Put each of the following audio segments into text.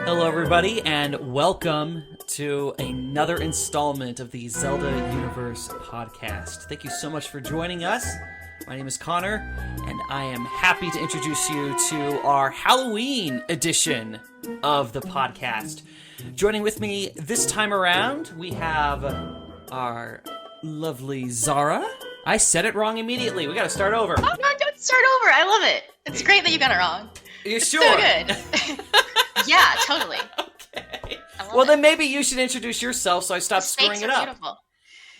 Hello, everybody, and welcome to another installment of the Zelda Universe podcast. Thank you so much for joining us. My name is Connor, and I am happy to introduce you to our Halloween edition of the podcast. Joining with me this time around, we have our lovely Zara. I said it wrong immediately. We gotta start over. Oh, no, don't start over. I love it. It's great that you got it wrong. You It's sure? so good. Yeah, totally. Okay. I Well, love then it. maybe you should introduce yourself so I stop The screwing stakes it are up.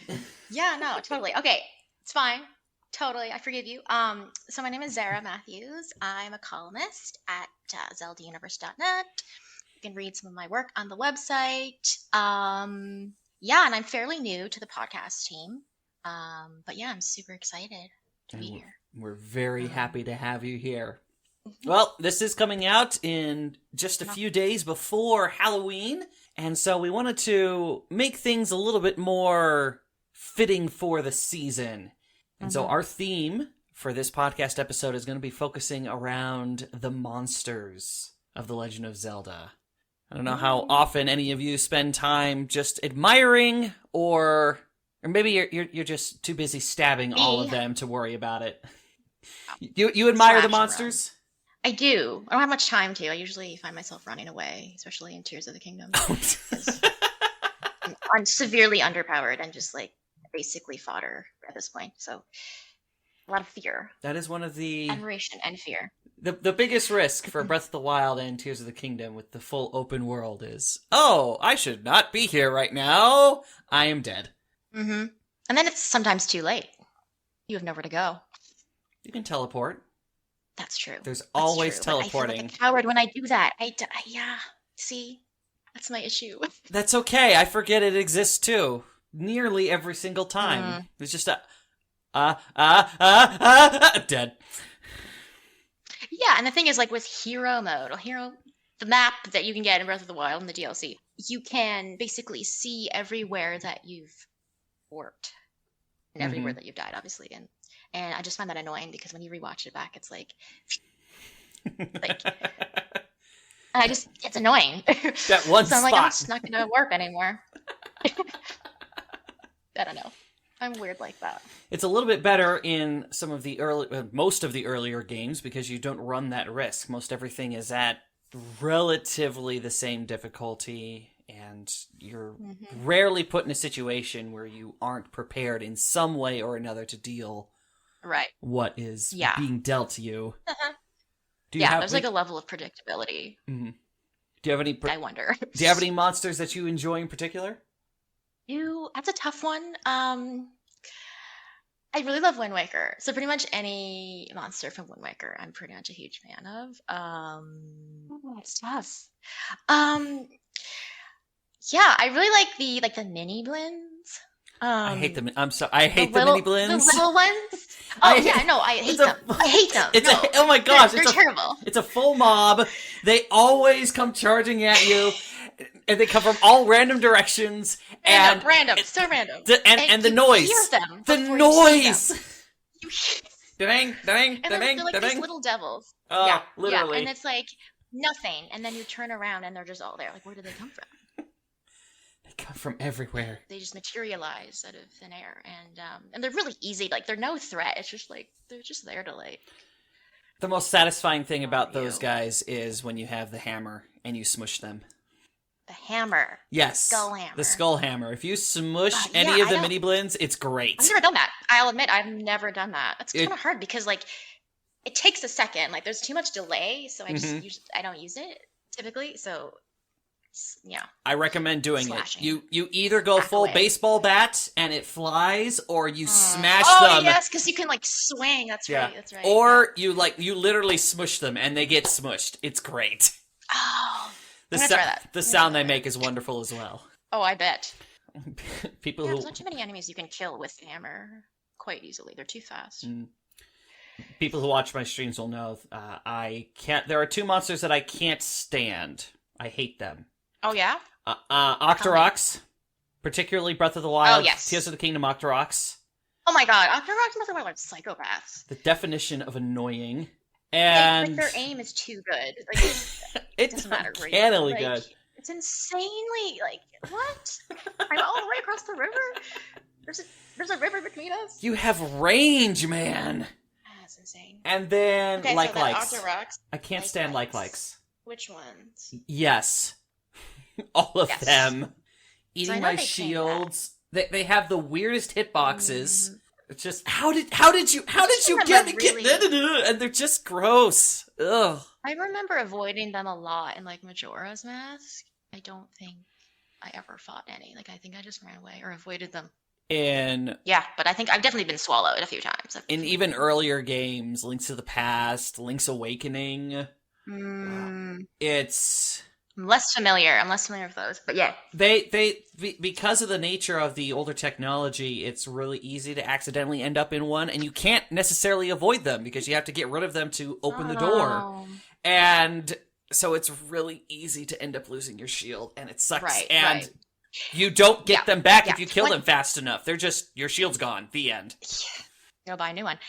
beautiful. Yeah, no, totally. Okay, it's fine. Totally, I forgive you. So my name is Zara Matthews. I'm a columnist at zeldauniverse.net. You can read some of my work on the website. Yeah, and I'm fairly new to the podcast team. But yeah, I'm super excited to be here. We're very happy to have you here. Well, this is coming out in just a few days before Halloween, and so we wanted to make things a little bit more fitting for the season. And so our theme for this podcast episode is going to be focusing around the monsters of The Legend of Zelda. I don't know how often any of you spend time just admiring, or maybe you're just too busy stabbing all of them to worry about it. You admire the Slash monsters? I do. I don't have much time to. I usually find myself running away, especially in Tears of the Kingdom. I'm severely underpowered and just like basically fodder at this point. So a lot of fear, That is one of the admiration, and fear. the biggest risk for Breath of the Wild and Tears of the Kingdom with the full open world is, oh, I should not be here right now. I am dead. Mm-hmm. And then it's sometimes too late. You have nowhere to go. You can teleport. That's true. There's That's always true, but teleporting. I feel like a coward when I do that. Yeah. See, that's my issue. That's okay. I forget it exists too. Nearly every single time. It's just a dead. Yeah, and the thing is, like with hero mode, the map that you can get in Breath of the Wild in the DLC, you can basically see everywhere that you've worked and everywhere that you've died, obviously. And I just find that annoying because when you rewatch it back, it's like it's annoying. That one so I'm spot. like, it's not going to work anymore. I don't know. I'm weird like that. It's a little bit better in some of the most of the earlier games because you don't run that risk. Most everything is at relatively the same difficulty, and you're rarely put in a situation where you aren't prepared in some way or another to deal Right. what is Yeah. being dealt to you. There's like a level of predictability. Do you have any? I wonder. Do you have any monsters that you enjoy in particular? That's a tough one. I really love Wind Waker. So pretty much any monster from Wind Waker, I'm pretty much a huge fan of. It's tough. Yeah, I really like the mini blends. I hate them. I'm sorry. I hate the little, mini blends. The little ones. Oh yeah, no, I hate them. I hate them. It's no, oh my gosh, they're terrible. It's a full mob. They always come charging at you, and they come from all random directions. Random, so random. And the you noise. Hear them The before noise. You see them. Dang, dang, And they're like dang. these little devils. Oh, yeah, literally. Yeah, and it's like nothing, and then you turn around and they're just all there. Like, where do they come from? They come from everywhere. They just materialize out of thin air, and they're really easy. Like, they're no threat. It's just like they're just there to like. The most satisfying thing about those you. guys is when you have the hammer and you smush them. The hammer. Yes. Skull hammer. The skull hammer. If you smush Yeah, any of I the don't- mini blends, it's great. I've never done that. I'll admit, I've never done that. It's kind of hard because like it takes a second. Like, there's too much delay, so I don't use it typically. So yeah. I recommend doing Slashing. it. You either go Back full away. baseball bat and it flies, or you smash Oh them. yes, because you can like swing. That's Yeah. right. That's right. Or you literally smush them and they get smushed. It's great. Oh, The, I'm gonna try that. the sound they make is wonderful as well. Oh, I bet. People There's who not too many enemies you can kill with the hammer quite easily. They're too fast. people who watch my streams will know I can't. There are two monsters that I can't stand. I hate them. Oh yeah. Octoroks, particularly Breath of the Wild. Oh, yes. Tears of the Kingdom Octoroks. Oh my god, Octoroks must have like psychopaths. The definition of annoying. Yeah, And like their aim is too good. Like, It It's doesn't matter where you uncannily like, good. it's insanely like what? I'm all the way across the river. There's a river between us. You have range, man. That's insane. And then Okay, so that likes. Octo Rocks. I can't stand likes. Which ones? Yes. All of Yes. them. So I Eating know my they changed shields. They have the weirdest hitboxes. Mm. It's just how did you get me really- and they're just gross. Ugh. I remember avoiding them a lot in like Majora's Mask. I don't think I ever fought any. Like I think I just ran away or avoided them. Yeah, but I think I've definitely been swallowed a few times. In even earlier games, Links to the Past, Link's Awakening, it's I'm less familiar with those, but yeah. Because of the nature of the older technology, it's really easy to accidentally end up in one, and you can't necessarily avoid them because you have to get rid of them to open the door. And so it's really easy to end up losing your shield, and it sucks. Right. You don't get them back if you kill One- them fast enough. They're just, your shield's gone. The end. Go buy a new one.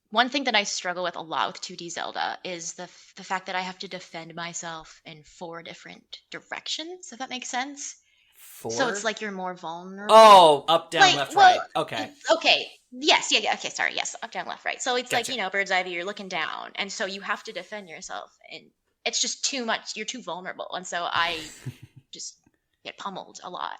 One thing that I struggle with a lot with 2D Zelda is the fact that I have to defend myself in 4 different directions, if that makes sense. 4? So it's like you're more vulnerable. Oh, up, down, Like, left, well, right. Okay. Okay. Yes. Yeah. Okay. Sorry. Yes. Up, down, left, right. So it's Gotcha. like, bird's eye view, you're looking down. And so you have to defend yourself. And it's just too much. You're too vulnerable. And so I just get pummeled a lot.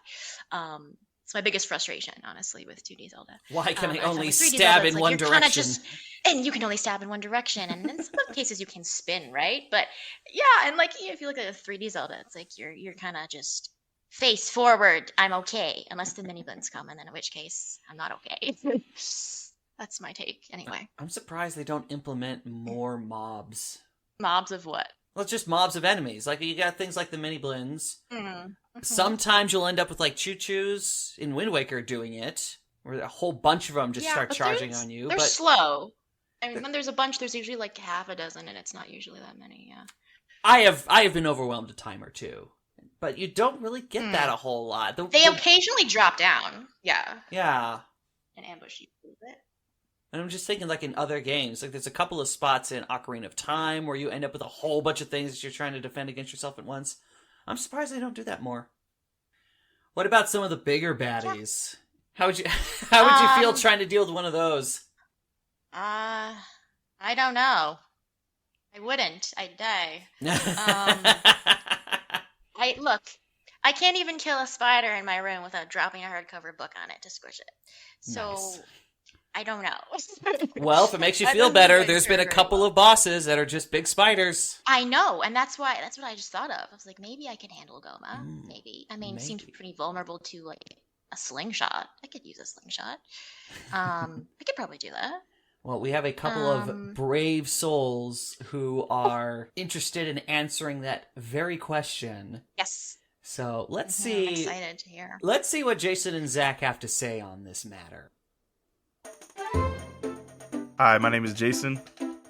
It's my biggest frustration, honestly, with 2D Zelda. Why can I only with 3D stab Zelda, in it's one you're kinda direction? and you can only stab in one direction. And in some cases you can spin, right? But yeah, and like if you look at a 3D Zelda, it's like you're kind of just face forward. I'm okay, unless the mini blins come, and then in which case I'm not okay. That's my take, anyway. I'm surprised they don't implement more mobs. Mobs of what? Well, just mobs of enemies. Like, you got things like the mini blins. Mm-hmm. Sometimes you'll end up with, like, chuchus in Wind Waker doing it, where a whole bunch of them just start charging on you. They're slow. I mean, when there's a bunch, there's usually like half a dozen, and it's not usually that many, yeah. I have been overwhelmed a time or two. But you don't really get that a whole lot. They occasionally drop down. Yeah. Yeah. And ambush you a little bit. And I'm just thinking, like, in other games, like, there's a couple of spots in Ocarina of Time where you end up with a whole bunch of things that you're trying to defend against yourself at once. I'm surprised they don't do that more. What about some of the bigger baddies? How would you feel trying to deal with one of those? I don't know. I wouldn't. I'd die. I can't even kill a spider in my room without dropping a hardcover book on it to squish it. So Nice. I don't know. Well, if it makes you feel better, there's been a couple of bosses that are just big spiders. I know, and that's what I just thought of. I was like, maybe I could handle Gohma. Maybe. I mean, it seems pretty vulnerable to like a slingshot. I could use a slingshot. I could probably do that. Well, we have a couple of brave souls who are interested in answering that very question. Yes. So let's see. I'm excited to hear. Let's see what Jason and Zach have to say on this matter. Hi, my name is Jason.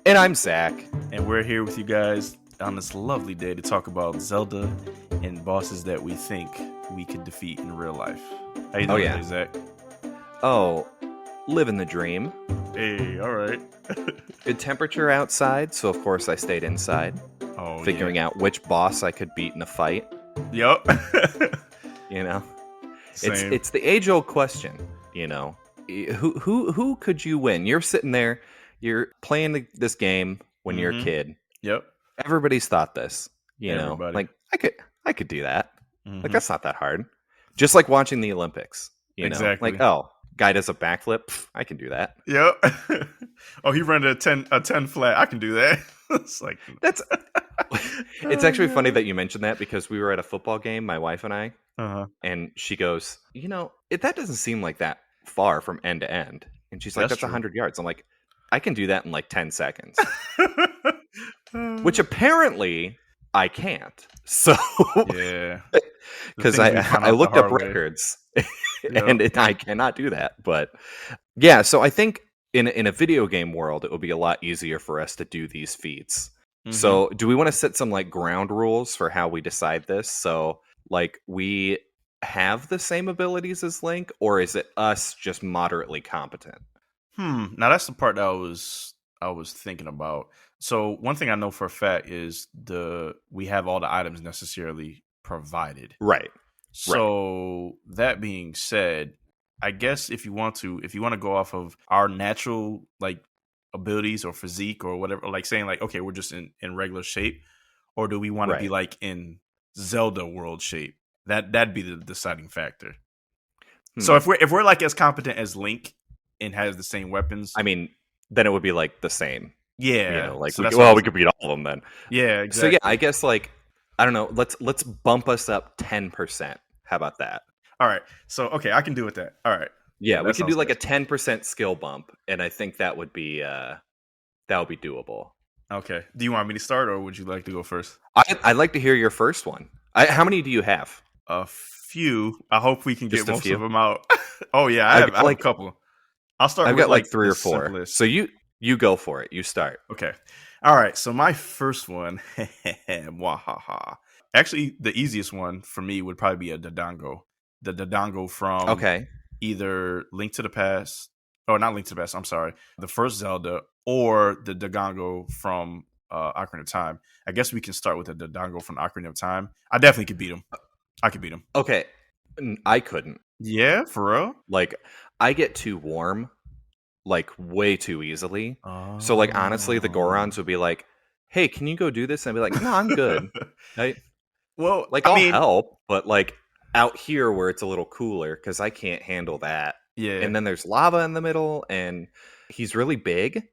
And I'm Zach. And we're here with you guys on this lovely day to talk about Zelda and bosses that we think we could defeat in real life. How you doing today, Zach? Oh, living the dream. Hey, all right. Good temperature outside, so of course I stayed inside. Oh, figuring out which boss I could beat in a fight. Yup. You know? Same. It's the age-old question, you know. Who could you win? You're sitting there, you're playing this game when you're a kid. Yep. Everybody's thought this, you know. Like I could do that. Like that's not that hard. Just like watching the Olympics, you know. Like, oh, guy does a backflip, I can do that. Yep. Oh, he ran a 10 flat. I can do that. It's like that's it's actually funny that you mentioned that because we were at a football game, my wife and I, and she goes, you know, that doesn't seem like that far from end to end. And she's like, that's 100 yards. I'm like, I can do that in like 10 seconds. Which apparently I can't. So yeah. Because I looked up records and I cannot do that. But yeah, so I think in a video game world, it would be a lot easier for us to do these feats. So do we want to set some like ground rules for how we decide this? So like we have the same abilities as Link, or is it us just moderately competent? Now that's the part that I was I was thinking about. So one thing I know for a fact is we have all the items necessarily provided. Right. So that being said, I guess if you want to go off of our natural like abilities or physique or whatever, like saying like, okay, we're just in regular shape, or do we want to be like in Zelda world shape? That'd be the deciding factor. So if we're like as competent as Link and has the same weapons, I mean, then it would be like the same. Yeah, like so we could beat all of them then. Yeah, exactly. So yeah, I guess like I don't know. Let's bump us up 10%. How about that? All right. So okay, I can do with that. All right. Yeah, we can do like a 10% skill bump, and I think that would be doable. Okay. Do you want me to start, or would you like to go first? I'd like to hear your first one. How many do you have? A few. I hope we can Just get most of them out. Oh yeah, I have a couple. I'll start. I've with got like 3 or 4. Simplest. So you go for it. You start. Okay. All right. So my first one, actually, the easiest one for me would probably be a Dodongo. The Dodongo from either Link to the Past, or not Link to the Past. I'm sorry, the first Zelda, or the Dodongo from Ocarina of Time. I guess we can start with the Dodongo from Ocarina of Time. I definitely could beat him. I could beat him. Okay, I couldn't. Yeah, for real. Like, I get too warm, like way too easily. So, like, honestly, the Gorons would be like, "Hey, can you go do this?" And I'd be like, "No, I'm good." Right? Well, like, I'll help, but like out here where it's a little cooler, because I can't handle that. Yeah. And then there's lava in the middle, and he's really big.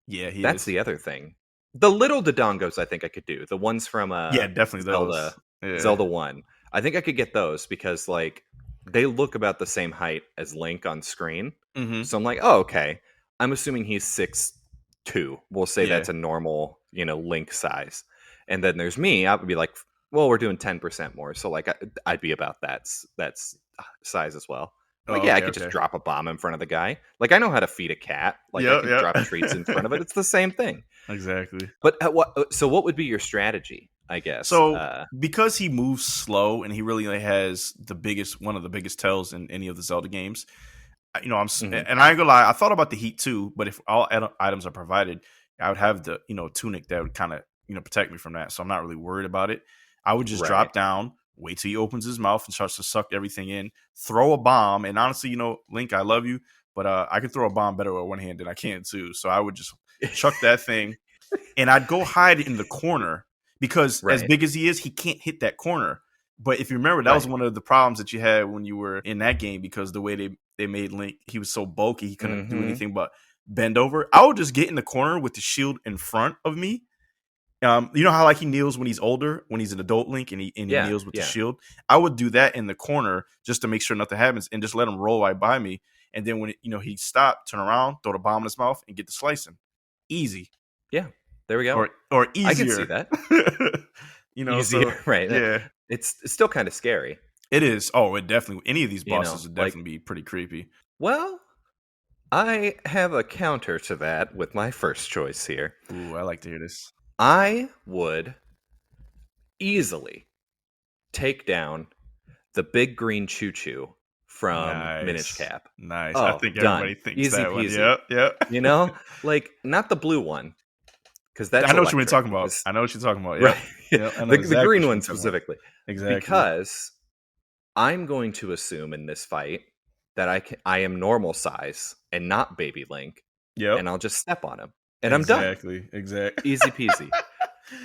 Yeah, that's the other thing. The little Dodongos, I think I could do. The ones from definitely Zelda, Zelda 1. I think I could get those because like they look about the same height as Link on screen. Mm-hmm. So I'm like, oh, okay. I'm assuming he's 6'2". We'll say that's a normal, Link size. And then there's me. I would be like, well, we're doing 10% more. So like I'd be about that size as well. Like, I could just drop a bomb in front of the guy. Like, I know how to feed a cat. Like, I can drop treats in front of it. It's the same thing. Exactly. But what would be your strategy, I guess? So, because he moves slow and he really has one of the biggest tells in any of the Zelda games, and I ain't gonna lie, I thought about the heat too, but if all items are provided, I would have the, tunic that would kind of, protect me from that. So I'm not really worried about it. I would just drop down, wait till he opens his mouth and starts to suck everything in, throw a bomb. And honestly, Link, I love you, but I can throw a bomb better with one hand than I can too. So I would just chuck that thing and I'd go hide in the corner because as big as he is, he can't hit that corner. But if you remember, that was one of the problems that you had when you were in that game, because the way they made Link, he was so bulky, he couldn't do anything but bend over. I would just get in the corner with the shield in front of me. You know how like he kneels when he's older, when he's an adult Link, and he kneels with the shield? I would do that in the corner just to make sure nothing happens and just let him roll right by me. And then when he'd stop, turn around, throw the bomb in his mouth, and get the slicing. Easy. Yeah, there we go. Or easier. I can see that. Easier, right? Yeah, it's still kind of scary. It is. Oh, it definitely. Any of these bosses would definitely be pretty creepy. Well, I have a counter to that with my first choice here. Ooh, I like to hear this. I would easily take down the big green choo-choo from Minish Cap. Nice. Oh, I think everybody thinks easy that peasy. one. Yep. Like not the blue one, because that's I know what you're talking about. I know what you're talking about. Yep. Right. The green one specifically. Exactly. Because I'm going to assume in this fight that I am normal size and not Baby Link. Yep. And I'll just step on him. And I'm done. Exactly. Easy peasy.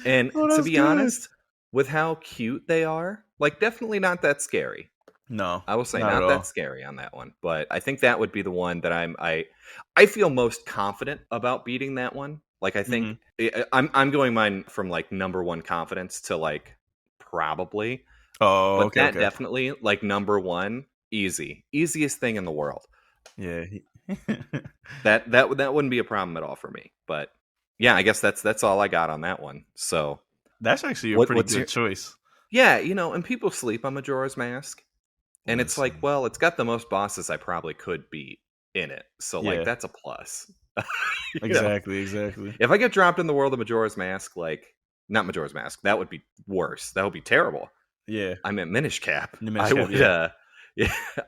And to be honest, with how cute they are, like definitely not that scary. No. I will say not that scary on that one. But I think that would be the one that I feel most confident about beating that one. Like I think I'm going mine from like number 1 confidence to like probably. Oh, but okay. That definitely like number 1, easiest thing in the world. Yeah. that wouldn't be a problem at all for me. But yeah, I guess that's all I got on that one. So that's actually a pretty good choice. Yeah, and people sleep on Majora's Mask, and it's like, well, it's got the most bosses I probably could beat in it. So like that's a plus. Exactly. If I get dropped in the world of Majora's Mask, like not Majora's Mask, that would be worse. That would be terrible. Yeah, I meant Minish Cap.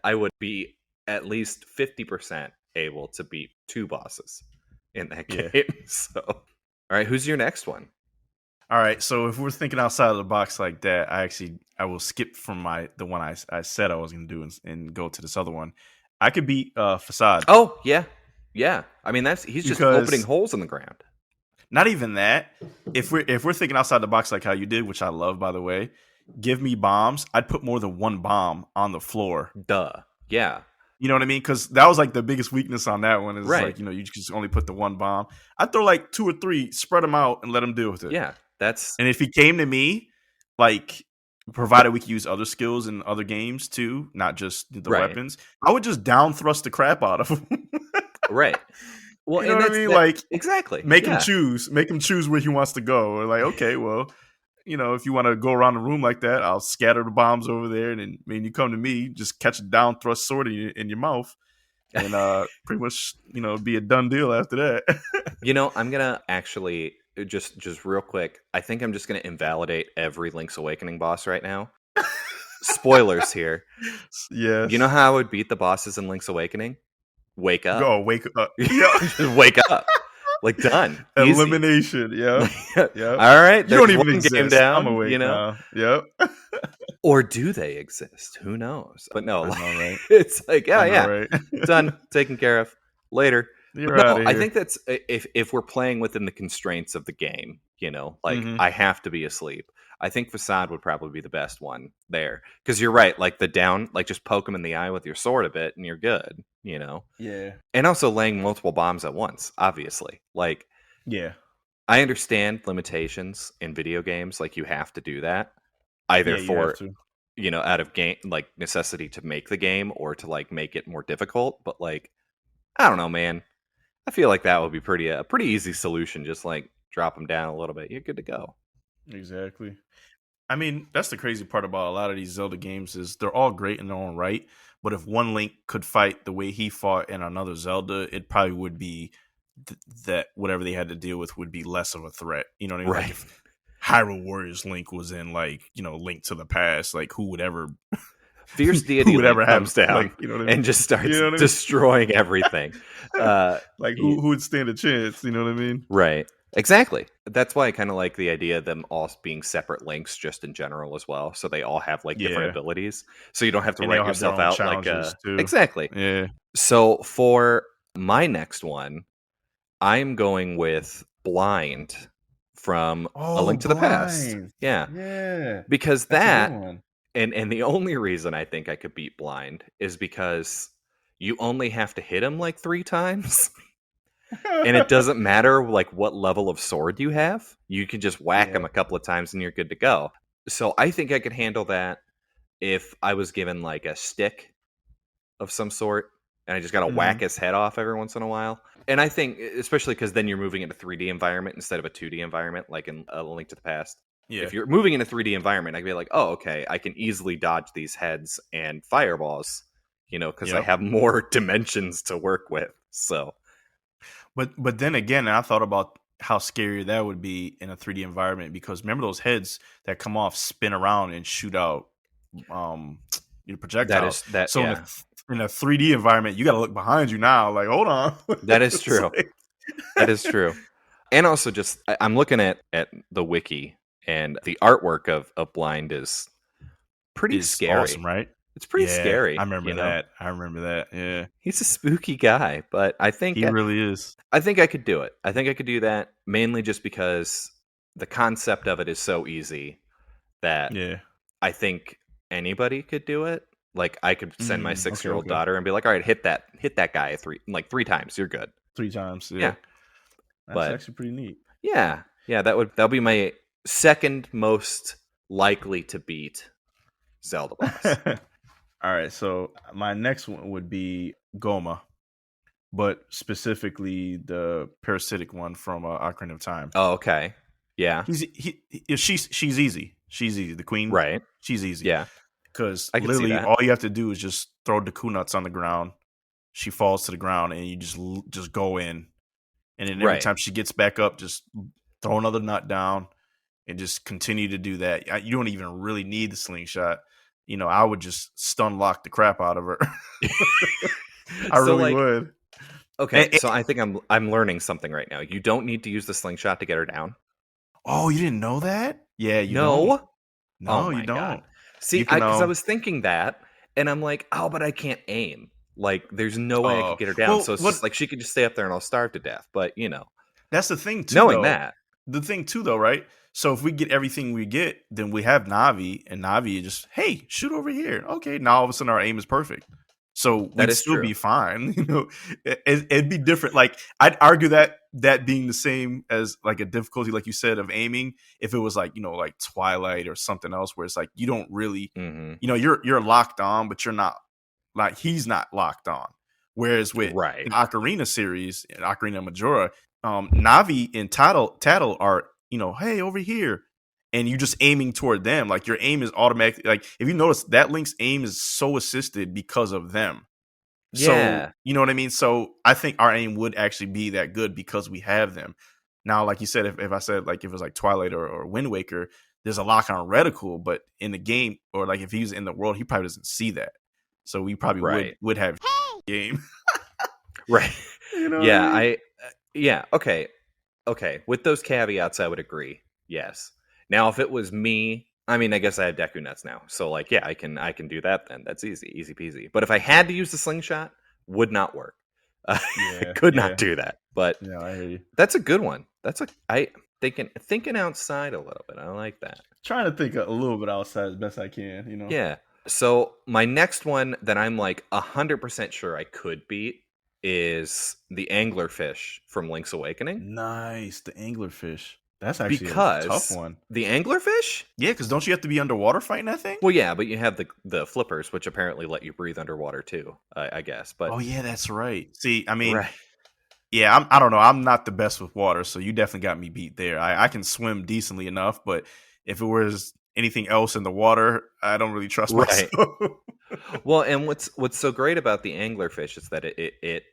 I would be at least 50% able to beat 2 bosses. in that game. So, all right, who's your next one? All right, so if we're thinking outside of the box like that, I will skip from the one I said I was going to do and go to this other one. I could beat Facade. Oh yeah. I mean he's just opening holes in the ground. Not even that. If we're thinking outside the box like how you did, which I love, by the way, give me bombs. I'd put more than one bomb on the floor. Duh. Yeah. You know what I mean? Because that was like the biggest weakness on that one. Is right. Like, you just only put the one bomb. I'd throw like 2 or 3, spread them out, and let them deal with it. Yeah. And if he came to me, like, provided we could use other skills in other games too, not just the weapons, I would just down thrust the crap out of him. Right. Well, you know what I mean? Like, exactly. Make him choose where he wants to go. Or like, okay, well, if you want to go around the room like that, I'll scatter the bombs over there, and then when you come to me, just catch a down thrust sword in your mouth, and pretty much, be a done deal after that. I'm gonna actually just real quick. I think I'm just gonna invalidate every Link's Awakening boss right now. Spoilers here. Yeah. You know how I would beat the bosses in Link's Awakening? Wake up. Wake up. Just wake up. Like, done. Elimination. Yeah. All right. You don't even exist. Game down, I'm awake now. Yep. Or do they exist? Who knows? But no, right. It's like, right. Done, taken care of. Later. You're out of here. I think that's if we're playing within the constraints of the game, I have to be asleep. I think Facade would probably be the best one there, because you're right. Like the down, like just poke him in the eye with your sword a bit, and you're good. Yeah. And also laying multiple bombs at once, obviously. Like, yeah, I understand limitations in video games. Like, you have to do that either for out of game, like, necessity to make the game, or to like make it more difficult. But like, I don't know, man. I feel like that would be a pretty easy solution. Just like drop them down a little bit, you're good to go. Exactly. I mean, that's the crazy part about a lot of these Zelda games is they're all great in their own right. But if one Link could fight the way he fought in another Zelda, it probably would be that whatever they had to deal with would be less of a threat. You know what I mean? Right. Like if Hyrule Warriors Link was in like, Link to the Past, like who would ever Fierce Deity Link comes down, like, you know what I mean? And just starts destroying everything. Like who would stand a chance? You know what I mean? Right. Exactly. That's why I kind of like the idea of them all being separate links just in general as well. So they all have like different abilities. So you don't have to write yourself out like exactly. Yeah. So for my next one, I'm going with Blind from A Link to the Past. Yeah. Yeah. Because that and the only reason I think I could beat Blind is because you only have to hit him like 3 times. And it doesn't matter like what level of sword you have. You can just whack him a couple of times and you're good to go. So I think I could handle that if I was given like a stick of some sort and I just got to whack his head off every once in a while. And I think, especially because then you're moving into a 3D environment instead of a 2D environment, like in A Link to the Past. Yeah. If you're moving in a 3D environment, I can be like, oh, okay, I can easily dodge these heads and fireballs, because I have more dimensions to work with. So... But then again, I thought about how scary that would be in a 3D environment, because remember those heads that come off, spin around, and shoot out projectiles. So in a 3D environment, you got to look behind you now. Like, hold on. That is true. That is true. And also, just I'm looking at the wiki, and the artwork of Blind is pretty scary. Awesome, right? It's pretty scary. I remember that. Yeah. He's a spooky guy, but I think he really is. I think I could do it. I think I could do that, mainly just because the concept of it is so easy that I think anybody could do it. Like, I could send my 6-year-old daughter and be like, all right, hit that guy 3 times. You're good. 3 times. Yeah. That's actually pretty neat. Yeah. Yeah. That'll be my second most likely to beat Zelda boss. All right, so my next one would be Gohma, but specifically the parasitic one from Ocarina of Time. Oh, okay. Yeah. She's easy. She's easy. The queen, right? She's easy. Yeah. Because literally all you have to do is just throw the kunuts on the ground. She falls to the ground, and you just go in, and then every time she gets back up, just throw another nut down, and just continue to do that. You don't even really need the slingshot. I would just stun lock the crap out of her. I really would. Okay, so I think I'm learning something right now. You don't need to use the slingshot to get her down. Oh, you didn't know that? Yeah, you No. don't. Oh No, you my god. don't. See, You can because I was thinking that, and I'm like, oh, but I can't aim. Like, there's no way I could get her down. well, So it's what just like she could just stay up there and I'll starve to death. But that's the thing too, knowing though. that, The thing too, though, right? So if we get everything we get, then we have Navi, and Navi just, hey, shoot over here. Okay, now all of a sudden our aim is perfect. So that we'd is still true. be fine. It'd be different. Like I'd argue that being the same as like a difficulty, like you said, of aiming. If it was like like Twilight or something else, where it's like you don't really, you're locked on, but you're not like he's not locked on. Whereas with Right. the Ocarina series, Ocarina Majora, Navi and Tattle are hey, over here, and you just aiming toward them. Like your aim is automatic. Like if you notice, that Link's aim is so assisted because of them. Yeah. So you know what I mean. So I think our aim would actually be that good because we have them. Now, like you said, if I said like if it was like Twilight or Wind Waker, there's a lock on reticle, but in the game or like if he's in the world, he probably doesn't see that. So we probably would have game. Right. Yeah. I mean? Yeah. Okay. With those caveats, I would agree. Yes. Now, if it was me, I mean, I guess I have Deku Nuts now, so like, yeah, I can do that. Then that's easy peasy. But if I had to use the slingshot, would not work. Could not do that. But I hear you. That's a good one. Thinking outside a little bit. I like that. Trying to think a little bit outside as best I can. Yeah. So my next one that I'm like 100% sure I could beat is the anglerfish from Link's Awakening. Nice, the anglerfish. That's actually a tough one. The anglerfish? Yeah, because don't you have to be underwater fighting that thing? Well, yeah, but you have the flippers, which apparently let you breathe underwater too, I guess. But oh yeah, that's right. See, I mean, right. Yeah, I don't know. I'm not the best with water, so you definitely got me beat there. I can swim decently enough, but if it was anything else in the water, I don't really trust myself. Well, and what's so great about the anglerfish is that it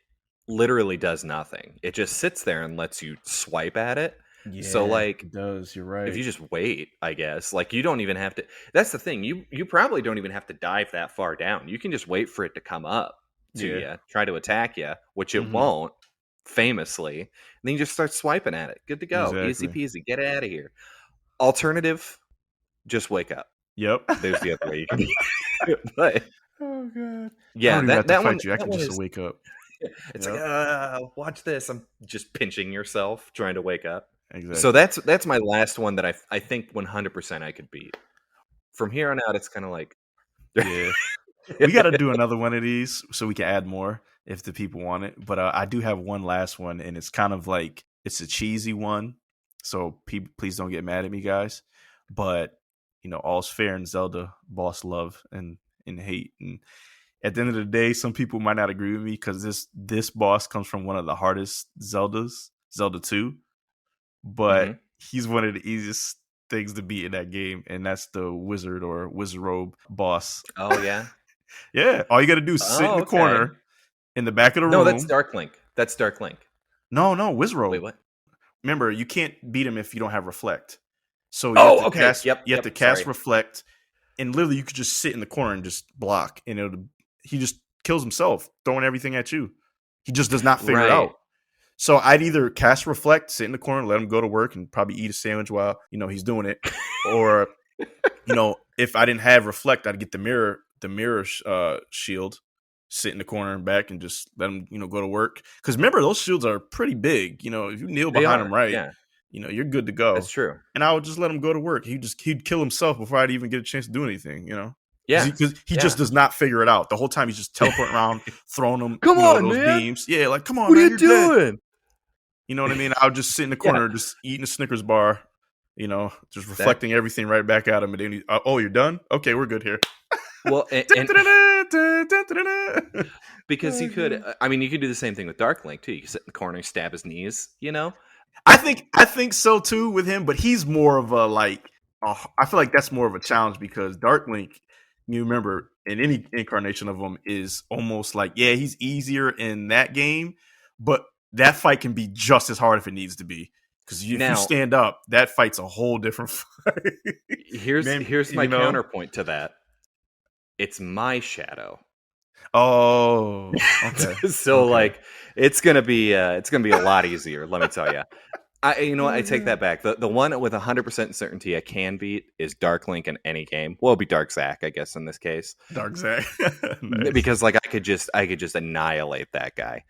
literally does nothing. It just sits there and lets you swipe at it. Yeah, so like it does. You're right. If you just wait, I guess, like you don't even have to. That's the thing. You probably don't even have to dive that far down. You can just wait for it to come up to you, try to attack you, which it won't. Famously, and then you just start swiping at it. Good to go. Easy peasy. Get it out of here. Alternative, just wake up. Yep. There's the other way you can be. But oh god. Yeah, that one. I can just wake up. It's like, watch this. I'm just pinching yourself, trying to wake up. Exactly. So that's my last one that I think 100% I could beat. From here on out, it's kind of like, yeah, we got to do another one of these so we can add more if the people want it. But I do have one last one, and it's kind of like it's a cheesy one. So please don't get mad at me, guys. But all's fair in Zelda, boss love and hate. And at the end of the day, some people might not agree with me because this boss comes from one of the hardest Zeldas, Zelda 2. But he's one of the easiest things to beat in that game, and that's the wizard or wizard robe boss. Oh yeah. Yeah. All you got to do is sit in the corner in the back of the room. No, that's Dark Link. No, wizard robe. Wait, what? Remember, you can't beat him if you don't have reflect. So you have to cast reflect, and literally you could just sit in the corner and just block, and he just kills himself, throwing everything at you. He just does not figure it out. So I'd either cast reflect, sit in the corner, let him go to work, and probably eat a sandwich while he's doing it, or if I didn't have reflect, I'd get the mirror shield, sit in the corner and back, and just let him go to work. Because remember, those shields are pretty big. If you kneel behind him right, you're good to go. That's true. And I would just let him go to work. He'd kill himself before I'd even get a chance to do anything. Yeah, because he just does not figure it out. The whole time he's just teleporting around, throwing them. Come on, those man. beams. Yeah, like come on, what man, are you doing? Dead. You know what I mean? I would just sit in the corner, just eating a Snickers bar. Just reflecting everything right back at him. And then you're done? Okay, we're good here. Well, because you could do the same thing with Dark Link too. You can sit in the corner, stab his knees. I think so too with him, but he's more of a I feel like that's more of a challenge because Dark Link, you remember, in any incarnation of him is almost like he's easier in that game, but that fight can be just as hard if it needs to be. Because if you stand up, that fight's a whole different fight. Here's my counterpoint to that. It's my shadow. Oh, okay. So Okay. like it's gonna be a lot easier. Let me tell you. You know what? I take that back. The one with 100% certainty I can beat is Dark Link in any game. Well, it'll be Dark Zack, I guess, in this case, Dark Zack. Nice. because like I could just annihilate that guy.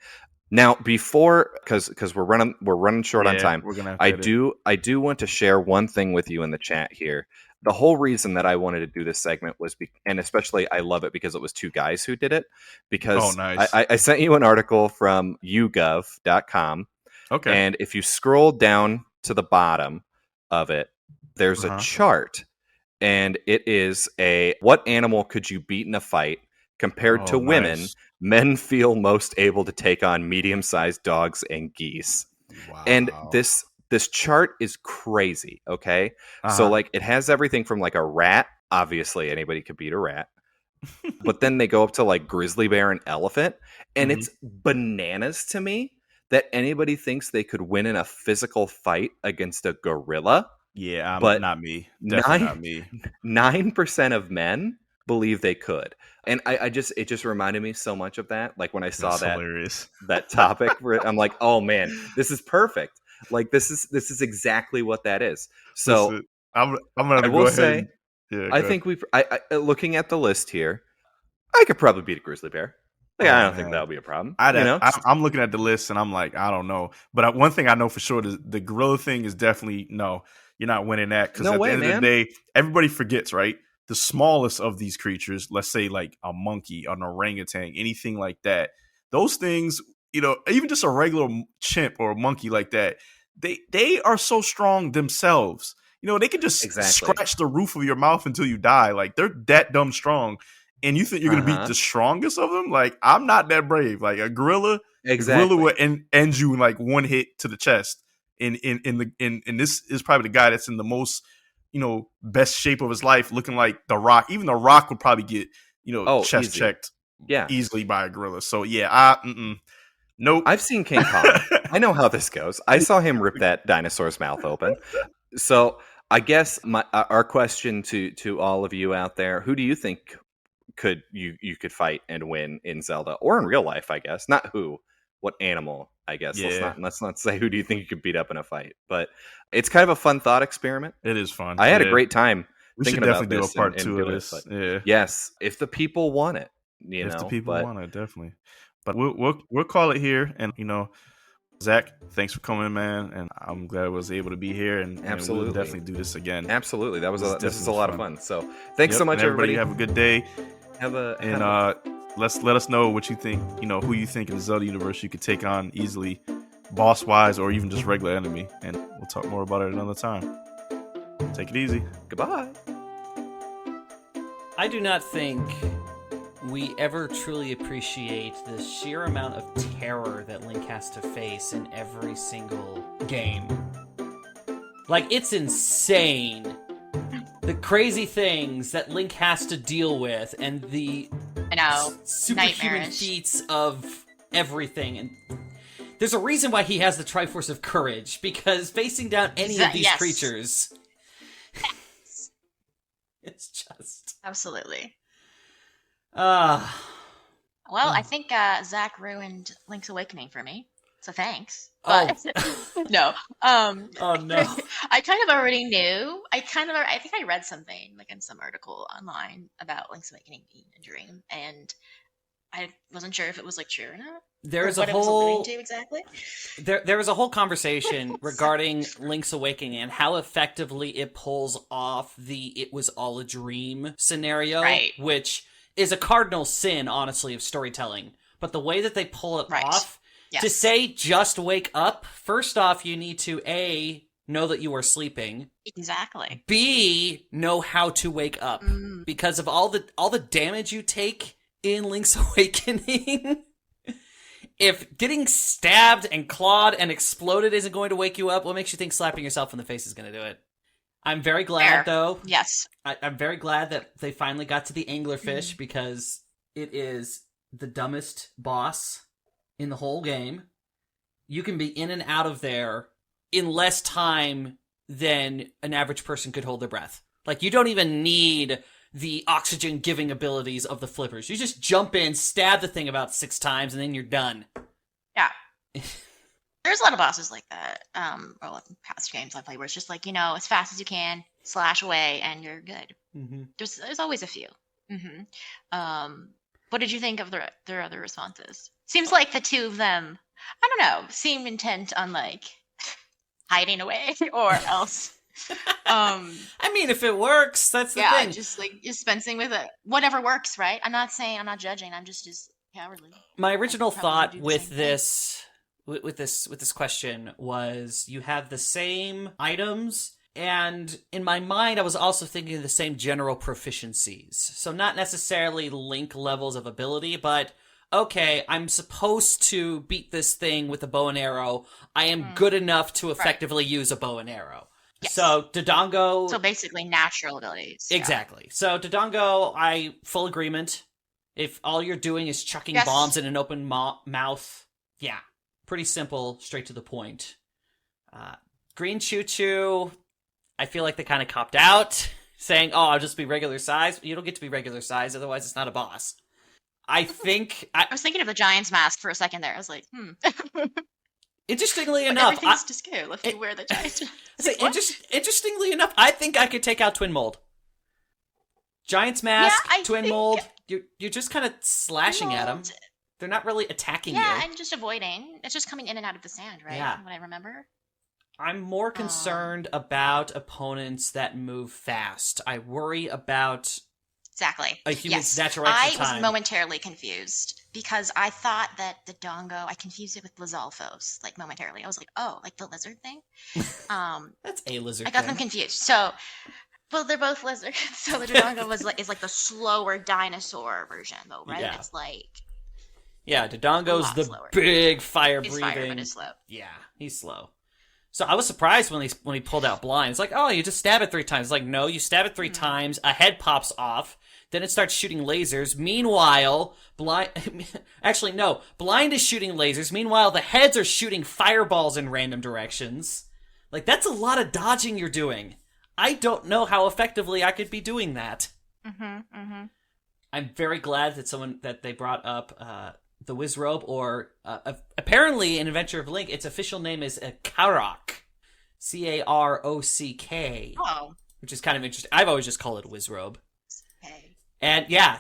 Now, before because we're running short on time, we're gonna have to I do want to share one thing with you in the chat here. The whole reason that I wanted to do this segment was, and especially I love it because it was two guys who did it. Because nice. I sent you an article from YouGov.com. Okay. And if you scroll down to the bottom of it, there's a chart, and it is what animal could you beat in a fight compared to women? Nice. Men feel most able to take on medium-sized dogs and geese. Wow. And this chart is crazy, okay? So like it has everything from like a rat, obviously anybody could beat a rat. But then they go up to like grizzly bear and elephant, and it's bananas to me that anybody thinks they could win in a physical fight against a gorilla. Yeah, but not me. Definitely not me. 9% of men believe they could. And it just reminded me so much of that. Like when I saw that topic, I'm like, oh man, this is perfect. Like this is exactly what that is. So listen, I'm gonna go ahead. I think looking at the list here, I could probably beat a grizzly bear. Like, I don't think that'll be a problem. I'm looking at the list and I'm like, I don't know. But one thing I know for sure, the gorilla thing is definitely no. You're not winning that because at the end of the day, everybody forgets, right? The smallest of these creatures, let's say like a monkey, an orangutan, anything like that. Those things, even just a regular chimp or a monkey like that, they are so strong themselves. They can just scratch the roof of your mouth until you die. Like they're that dumb strong. And you think you're going to beat the strongest of them? Like, I'm not that brave. Like, a gorilla, will end you in like one hit to the chest. And this is probably the guy that's in the most, best shape of his life, looking like The Rock. Even The Rock would probably get, chest checked easily by a gorilla. So, yeah, nope. I've seen King Kong. I know how this goes. I saw him rip that dinosaur's mouth open. So, I guess our question to all of you out there, who do you think could you could fight and win in Zelda or in real life? I guess not who, what animal? I guess let's not say who do you think you could beat up in a fight, but it's kind of a fun thought experiment. It is fun. I had a great time. We should definitely do a part 2 of this. Yes, if the people want it, if the people want it, definitely. But we'll call it here, and Zach, thanks for coming, man, and I'm glad I was able to be here, and absolutely we'll definitely do this again. Absolutely, this is a lot of fun. So thanks so much, everybody. Have a good day. Let us know what you think. Who you think in the Zelda universe you could take on easily, boss wise, or even just regular enemy, and we'll talk more about it another time. Take it easy. Goodbye. I do not think we ever truly appreciate the sheer amount of terror that Link has to face in every single game. Like, it's insane. The crazy things that Link has to deal with, and the superhuman feats of everything. And there's a reason why he has the Triforce of Courage, because facing down any of these creatures, it's just absolutely. Well, I think Zach ruined Link's Awakening for me, so thanks. But, no. Oh no. I kind of already knew. I think I read something like in some article online about Link's Awakening being a dream, and I wasn't sure if it was like true or not. There was a whole conversation regarding Link's Awakening and how effectively it pulls off the "it was all a dream" scenario, which is a cardinal sin, honestly, of storytelling. But the way that they pull it off. Yes. To say just wake up, first off, you need to A, know that you are sleeping. Exactly. B, know how to wake up. Because of all the damage you take in Link's Awakening. If getting stabbed and clawed and exploded isn't going to wake you up, what makes you think slapping yourself in the face is going to do it? I'm very glad, though. Yes. I'm very glad that they finally got to the anglerfish, because it is the dumbest boss in the whole game. You can be in and out of there in less time than an average person could hold their breath. Like, you don't even need the oxygen giving abilities of the flippers. You just jump in, stab the thing about 6 times, and then you're done. Yeah. There's a lot of bosses like that. Past games I played where it's just like, as fast as you can, slash away, and you're good. Mm-hmm. There's always a few. What did you think of their other responses? Seems like the two of them, I don't know, seem intent on like hiding away or else. I mean, if it works, that's the thing. Just like dispensing with it. Whatever works, right? I'm not judging. I'm just cowardly. My original thought with this question was you have the same items, and in my mind I was also thinking of the same general proficiencies. So not necessarily Link levels of ability, but okay, I'm supposed to beat this thing with a bow and arrow. I am good enough to effectively use a bow and arrow. Yes. So Dodongo... So basically natural abilities. Exactly. Yeah. So Dodongo, I full agreement. If all you're doing is chucking bombs in an open mouth, yeah. Pretty simple, straight to the point. Green Choo-Choo, I feel like they kind of copped out, saying, I'll just be regular size. You don't get to be regular size, otherwise it's not a boss. I think... I was thinking of the Giant's Mask for a second there. I was like, Interestingly enough... Everything's to scale if you wear the Giant's Mask. Interestingly enough, I think I could take out Twin Mold. Giant's Mask, Twin Mold, you're just kind of slashing at them. They're not really attacking you. Yeah, and just avoiding. It's just coming in and out of the sand, right? Yeah. From what I remember. I'm more concerned about opponents that move fast. I worry about a human's natural reaction time. I was momentarily confused because I thought that the Dongo, I confused it with Lizalfos, like momentarily. I was like, like the lizard thing. That's a lizard I got them confused. So, well, they're both lizards. So the Dodongo is like the slower dinosaur version, though, right? Yeah. It's like... Yeah, Dodongo's the slower. Big fire-breathing... He's fire, but he's slow. Yeah, he's slow. So I was surprised when he pulled out blind. It's like, you just stab it 3 times. It's like, no, you stab it 3 times, a head pops off, then it starts shooting lasers. Meanwhile, blind... Actually, no, blind is shooting lasers. Meanwhile, the heads are shooting fireballs in random directions. Like, that's a lot of dodging you're doing. I don't know how effectively I could be doing that. I'm very glad that they brought up... the Wizrobe, or apparently in Adventure of Link, its official name is Karok. Carock. Oh. Which is kind of interesting. I've always just called it a Wizrobe. Okay. And yeah,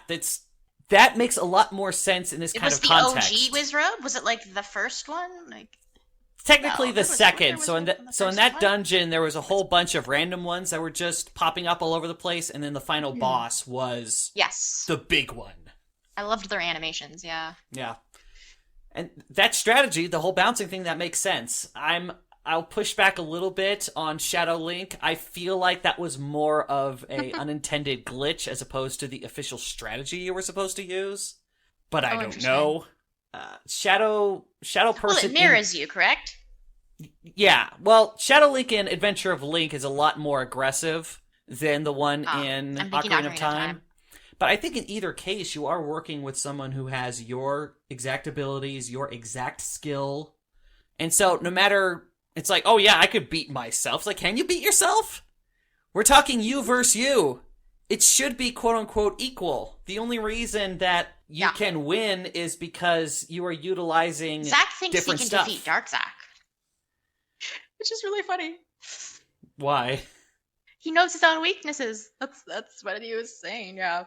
that makes a lot more sense in this kind of context. Was the OG Wizrobe? Was it like the first one? Like technically the second. So in that dungeon, there was a whole bunch of random ones that were just popping up all over the place, and then the final boss was the big one. I loved their animations, yeah. Yeah. And that strategy, the whole bouncing thing, that makes sense. I'll push back a little bit on Shadow Link. I feel like that was more of a unintended glitch as opposed to the official strategy you were supposed to use. But I don't know. Shadow Person... Well, it mirrors you, correct? Yeah. Well, Shadow Link in Adventure of Link is a lot more aggressive than the one in Ocarina of Time. But I think in either case, you are working with someone who has your exact abilities, your exact skill. And so no matter... It's like, I could beat myself. It's like, can you beat yourself? We're talking you versus you. It should be quote-unquote equal. The only reason that you can win is because you are utilizing Zack thinks different he can stuff. defeat Dark Zack. Which is really funny. Why? He knows his own weaknesses. That's what he was saying, yeah.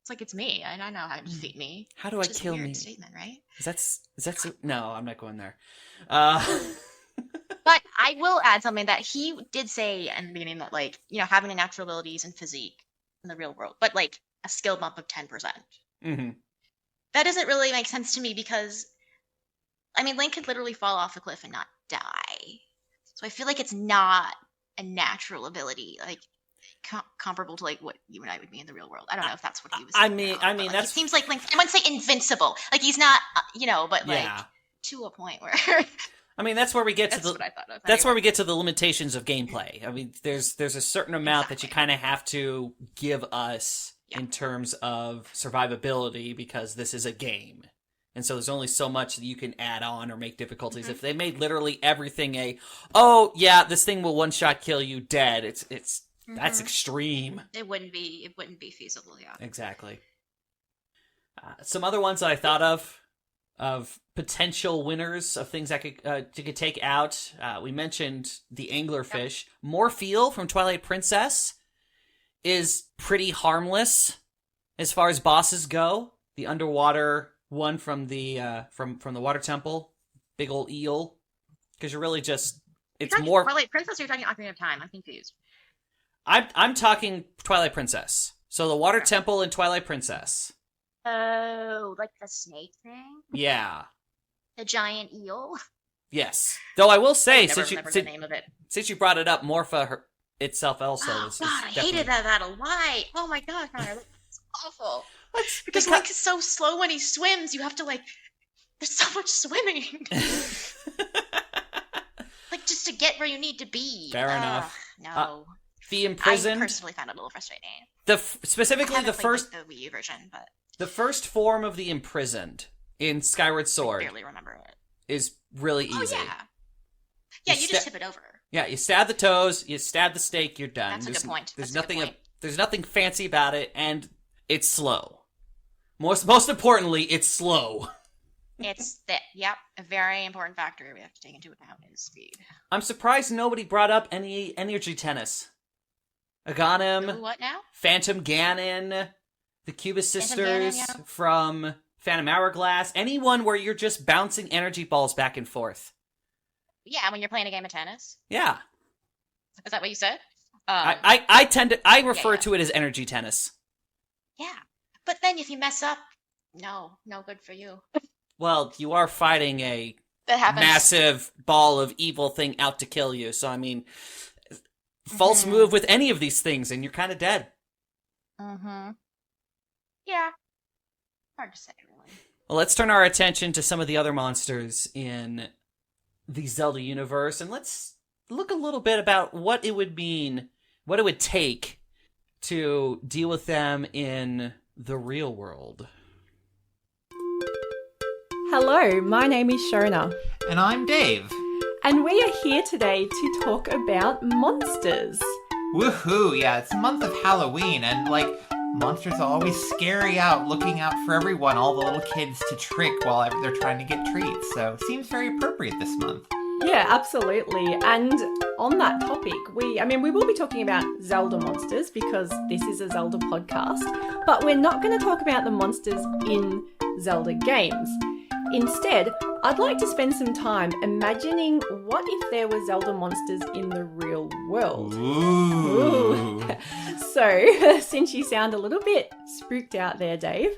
It's like, it's me. I know how to defeat me. How do I kill me? Statement, right? Is that so? No, I'm not going there. But I will add something that he did say in the beginning that, like, having the natural abilities and physique in the real world, but like a skill bump of 10%. Mm-hmm. That doesn't really make sense to me because, Link could literally fall off a cliff and not die. So I feel like it's not a natural ability, like comparable to like what you and I would be in the real world. I don't know if that's what he was saying. I mean, it seems like Link. I wouldn't say invincible. Like he's not, but like to a point where. That's where we get to what I thought of. That's where we get to the limitations of gameplay. There's a certain amount that you kind of have to give us in terms of survivability because this is a game. And so there's only so much that you can add on or make difficulties. Mm-hmm. If they made literally everything this thing will one-shot kill you dead, it's That's extreme. It wouldn't be feasible, yeah. Exactly. Some other ones that I thought of potential winners of things that you could take out. We mentioned the anglerfish. Yep. Morphle from Twilight Princess is pretty harmless as far as bosses go. The underwater one from the from the water temple, big old eel, because you're really just more Twilight Princess. Or you're talking Ocarina of Time. I'm confused. I'm talking Twilight Princess. So the water temple in Twilight Princess. Oh, like the snake thing? Yeah. The giant eel? Yes. Though I will say, the name of it. Since you brought it up, Morpha itself also is God, I hated that a lot. Oh my God, Connor, that's awful. Because Link is so slow when he swims, you have to, there's so much swimming. Just to get where you need to be. Fair enough. No. The imprisoned. I personally found it a little frustrating. Specifically the first... the Wii U version, but... The first form of the imprisoned in Skyward Sword. I barely remember it. Is really easy. Oh, yeah. Yeah, you just tip it over. Yeah, you stab the toes, you stab the steak, you're done. That's a good point. There's nothing fancy about it, and it's slow. Most importantly, it's slow. It's yep, a very important factor we have to take into account is speed. I'm surprised nobody brought up any energy tennis. Aghanim. What now? Phantom Ganon. The Cubis sisters from Phantom Hourglass. Anyone where you're just bouncing energy balls back and forth. Yeah, when you're playing a game of tennis. Yeah. Is that what you said? I refer to it as energy tennis. Yeah. But then if you mess up, no good for you. Well, you are fighting a massive ball of evil thing out to kill you. So, I mean, false move with any of these things and you're kind of dead. Mm-hmm. Yeah. Hard to say, really. Well, let's turn our attention to some of the other monsters in the Zelda universe, and let's look a little bit about what it would mean, what it would take to deal with them in the real world. Hello, my name is Shona. And I'm Dave. And we are here today to talk about monsters. Woohoo! Yeah, it's the month of Halloween, and monsters are always scary out, looking out for everyone, all the little kids to trick while they're trying to get treats. So, seems very appropriate this month. Yeah, absolutely. And on that topic, we will be talking about Zelda monsters because this is a Zelda podcast, but we're not going to talk about the monsters in Zelda games. Instead, I'd like to spend some time imagining what if there were Zelda monsters in the real world. Ooh. So, since you sound a little bit spooked out there, Dave,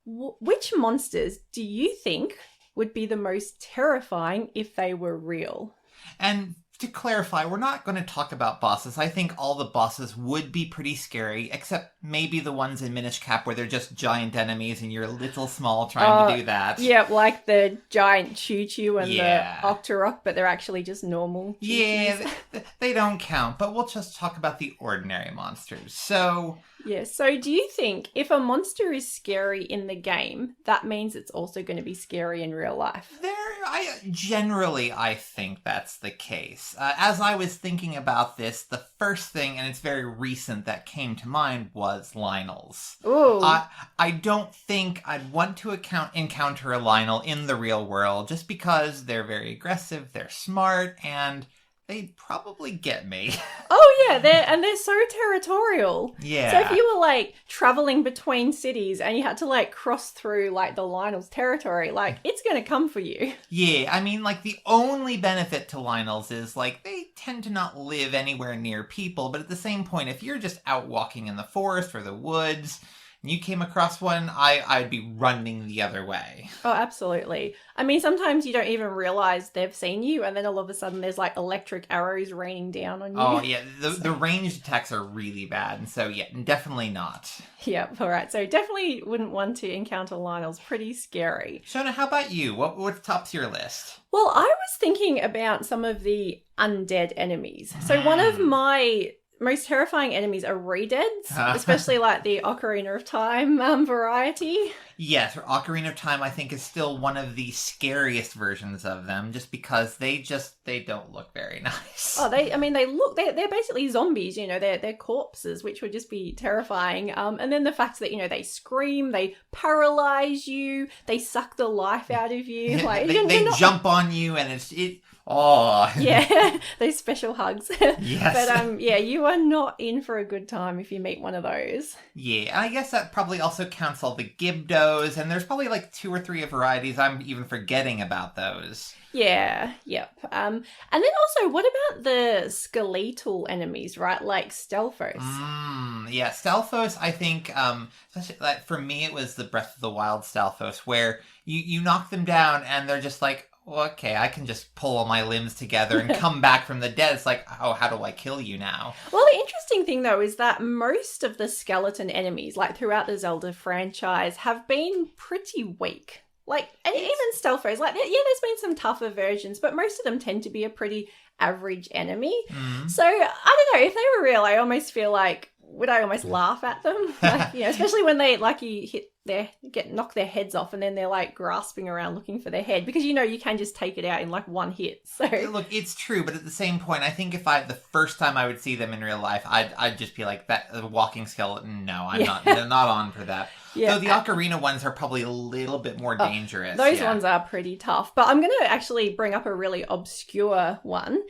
which monsters do you think would be the most terrifying if they were real? And to clarify, we're not going to talk about bosses. I think all the bosses would be pretty scary, except maybe the ones in Minish Cap where they're just giant enemies and you're little small trying to do that. Yeah, like the giant Chuchu and the Octorok, but they're actually just normal Chuchus. Yeah, they don't count, but we'll just talk about the ordinary monsters. So do you think if a monster is scary in the game, that means it's also going to be scary in real life? I think that's the case. As I was thinking about this, the first thing, and it's very recent, that came to mind was Lynels. Ooh. I don't think I'd want to encounter a Lynel in the real world, just because they're very aggressive, they're smart, and they'd probably get me. Oh yeah, they're so territorial. Yeah. So if you were traveling between cities and you had to cross through the Lynel's territory, it's gonna come for you. Yeah, I mean the only benefit to Lynels is they tend to not live anywhere near people, but at the same point, if you're just out walking in the forest or the woods and you came across one, I'd be running the other way. Oh, absolutely. I mean, sometimes you don't even realize they've seen you, and then all of a sudden there's electric arrows raining down on you. Oh, yeah. The ranged attacks are really bad, and so, yeah, definitely not. Yep, all right. So definitely wouldn't want to encounter Lynels. Pretty scary. Shona, how about you? What tops your list? Well, I was thinking about some of the undead enemies. So one of my most terrifying enemies are re-deads, especially like the Ocarina of Time variety. Yes, Ocarina of Time I think is still one of the scariest versions of them, just because they don't look very nice. Oh, they're basically zombies, they're corpses, which would just be terrifying. And then the fact that, they scream, they paralyze you, they suck the life out of you. Like they jump on you and oh. Yeah, those special hugs. Yes. But you are not in for a good time if you meet one of those. Yeah, I guess that probably also counts all the Gibdos, and there's probably like 2 or 3 varieties. I'm even forgetting about those. Yeah, yep. And then also, what about the skeletal enemies, right? Like Stelphos. Yeah, Stelphos, I think, especially, like, for me, it was the Breath of the Wild Stelphos, where you knock them down and they're just like, okay, I can just pull all my limbs together and come back from the dead. It's like, oh, how do I kill you now? Well, the interesting thing, though, is that most of the skeleton enemies, like throughout the Zelda franchise, have been pretty weak. Like, and even Stelphos, like, yeah, there's been some tougher versions, but most of them tend to be a pretty average enemy. So, I don't know, if they were real, I almost feel like, would I almost laugh at them? Like, especially when they, like, you knock their heads off and then they're, like, grasping around looking for their head. Because, you can just take it out in, like, one hit. So look, it's true, but at the same point, I think if the first time I would see them in real life, I'd just be like, that walking skeleton, no, they're not on for that. Yeah. Though the Ocarina ones are probably a little bit more dangerous. Those ones are pretty tough. But I'm going to actually bring up a really obscure one.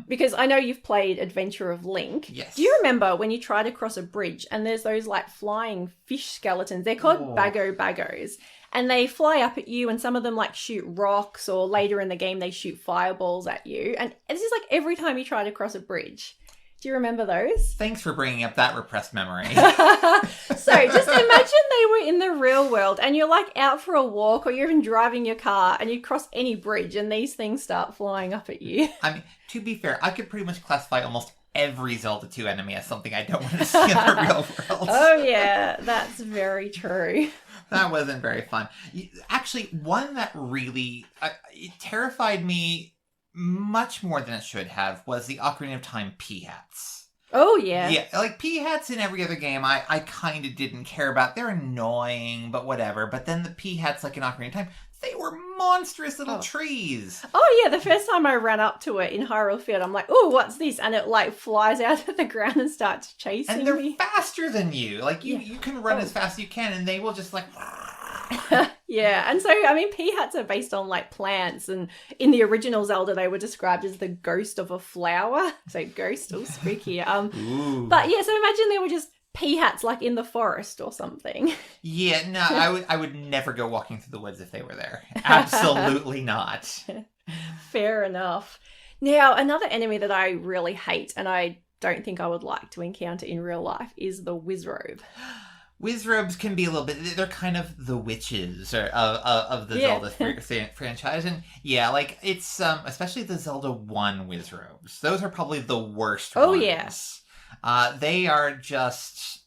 Because I know you've played Adventure of Link. Yes. Do you remember when you try to cross a bridge and there's those like flying fish skeletons? They're called bagos. And they fly up at you and some of them like shoot rocks, or later in the game they shoot fireballs at you. And this is like every time you try to cross a bridge. Do you remember those? Thanks for bringing up that repressed memory. So just imagine they were in the real world and you're like out for a walk, or you're even driving your car and you cross any bridge and these things start flying up at you. I mean, to be fair, I could pretty much classify almost every Zelda 2 enemy as something I don't want to see in the real world. Oh yeah, that's very true. That wasn't very fun. Actually, one that really it terrified me much more than it should have was the Ocarina of Time pea-hats. Oh, yeah. Yeah, like pea-hats in every other game I kind of didn't care about. They're annoying, but whatever. But then the pea-hats, like in Ocarina of Time, they were monstrous little trees. Oh, yeah, the first time I ran up to it in Hyrule Field, I'm like, oh, what's this? And it, like, flies out of the ground and starts chasing me. And they're faster than you. Like, you can run as fast as you can, and they will just, like... Yeah, and so, I mean, pea-hats are based on, like, plants, and in the original Zelda, they were described as the ghost of a flower. So, ghost, all spooky. But, yeah, so imagine they were just pea-hats, like, in the forest or something. Yeah, no, I would never go walking through the woods if they were there. Absolutely not. Fair enough. Now, another enemy that I really hate, and I don't think I would like to encounter in real life, is the Wizrobe. Wizrobes can be a little bit... They're kind of the witches of the Zelda franchise. And yeah, like, it's... especially the Zelda 1 Wizrobes. Those are probably the worst ones. Oh, yes. They are just...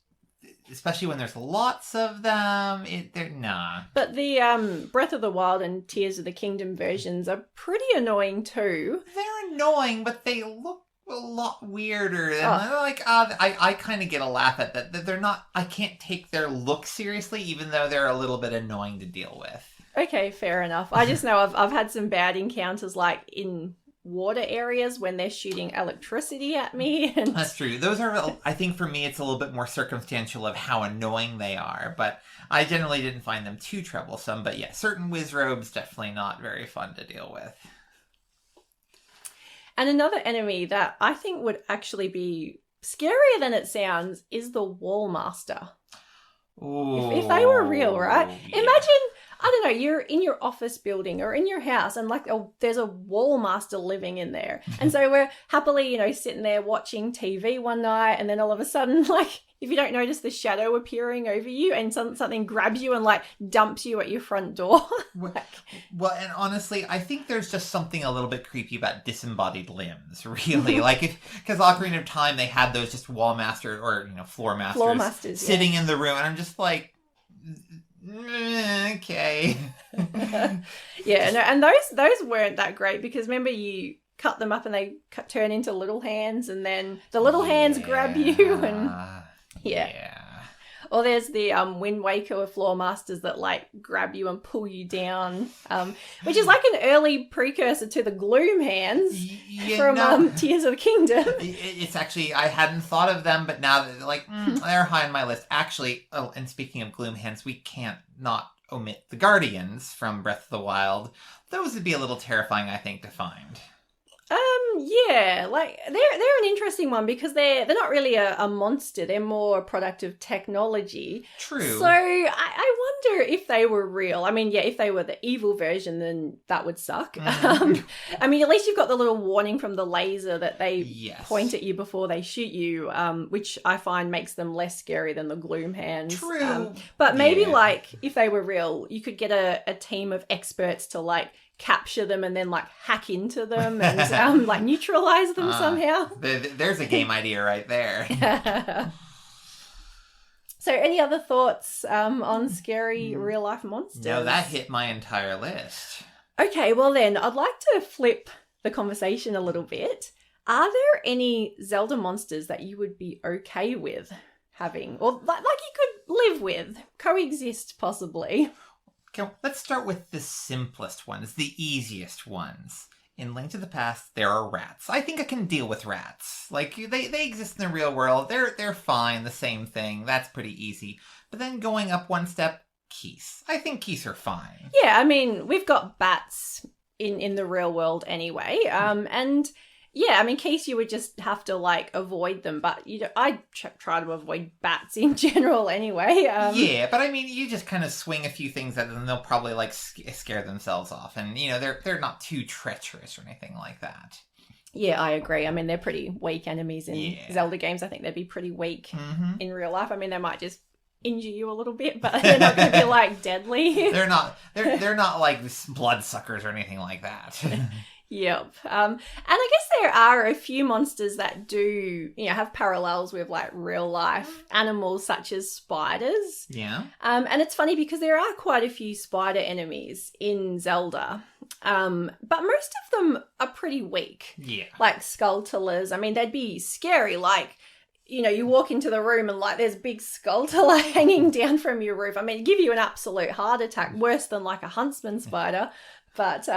Especially when there's lots of them, they're nah. But the Breath of the Wild and Tears of the Kingdom versions are pretty annoying too. They're annoying, but they look a lot weirder. And I kind of get a laugh at that. They're not... I can't take their look seriously, even though they're a little bit annoying to deal with. Okay, fair enough. I just know I've had some bad encounters, like in water areas when they're shooting electricity at me. And... That's true. Those are, I think for me, it's a little bit more circumstantial of how annoying they are, but I generally didn't find them too troublesome. But yeah, certain Wizrobes definitely not very fun to deal with. And another enemy that I think would actually be scarier than it sounds is the Wall Master. If they were real, right? Yeah. Imagine, I don't know, you're in your office building or in your house and like there's a Wall Master living in there. And so we're happily, sitting there watching TV one night, and then all of a sudden, like, if you don't notice the shadow appearing over you and something grabs you and like dumps you at your front door. Well, and honestly, I think there's just something a little bit creepy about disembodied limbs, really. Like, because Ocarina of Time, they had those just wall masters or, floor masters sitting in the room. And I'm just like, okay. Yeah, no, and those weren't that great because remember you cut them up and they turn into little hands, and then the little hands grab you, and yeah. Or there's the Wind Waker Floor Masters that like grab you and pull you down, which is like an early precursor to the Gloom Hands from Tears of the Kingdom. It's actually, I hadn't thought of them, but now that like they're high on my list. Actually, and speaking of Gloom Hands, we can't not omit the Guardians from Breath of the Wild. Those would be a little terrifying, I think, to find. Yeah, like they're an interesting one because they're not really a monster. They're more a product of technology. True. So I wonder if they were real. I mean, yeah, if they were the evil version, then that would suck. I mean, at least you've got the little warning from the laser that they point at you before they shoot you, which I find makes them less scary than the Gloom Hands. True. But maybe like if they were real, you could get a team of experts to like capture them and then like hack into them and like neutralize them somehow. There's a game idea right there. So any other thoughts on scary real life monsters? No, that hit my entire list. Okay, well then I'd like to flip the conversation a little bit. Are there any Zelda monsters that you would be okay with having, or like you could live with, coexist possibly? Okay, let's start with the simplest ones, the easiest ones. In Link to the Past, there are rats. I think I can deal with rats. Like, they exist in the real world. They're fine, the same thing. That's pretty easy. But then going up one step, keese. I think keese are fine. Yeah, I mean, we've got bats in the real world anyway. And yeah, I mean, keese, you would just have to like avoid them, but I try to avoid bats in general anyway. Yeah, but I mean, you just kind of swing a few things at them, and they'll probably like scare themselves off, and they're not too treacherous or anything like that. Yeah, I agree. I mean, they're pretty weak enemies in Zelda games. I think they'd be pretty weak in real life. I mean, they might just injure you a little bit, but they're not going to be like deadly. They're not like bloodsuckers or anything like that. Yep. And I guess there are a few monsters that do, have parallels with like real life animals such as spiders. Yeah. And it's funny because there are quite a few spider enemies in Zelda. But most of them are pretty weak. Yeah. Like Skulltulas. I mean, they'd be scary. Like, you walk into the room and like there's big Skulltula hanging down from your roof. I mean, give you an absolute heart attack, worse than like a huntsman spider. But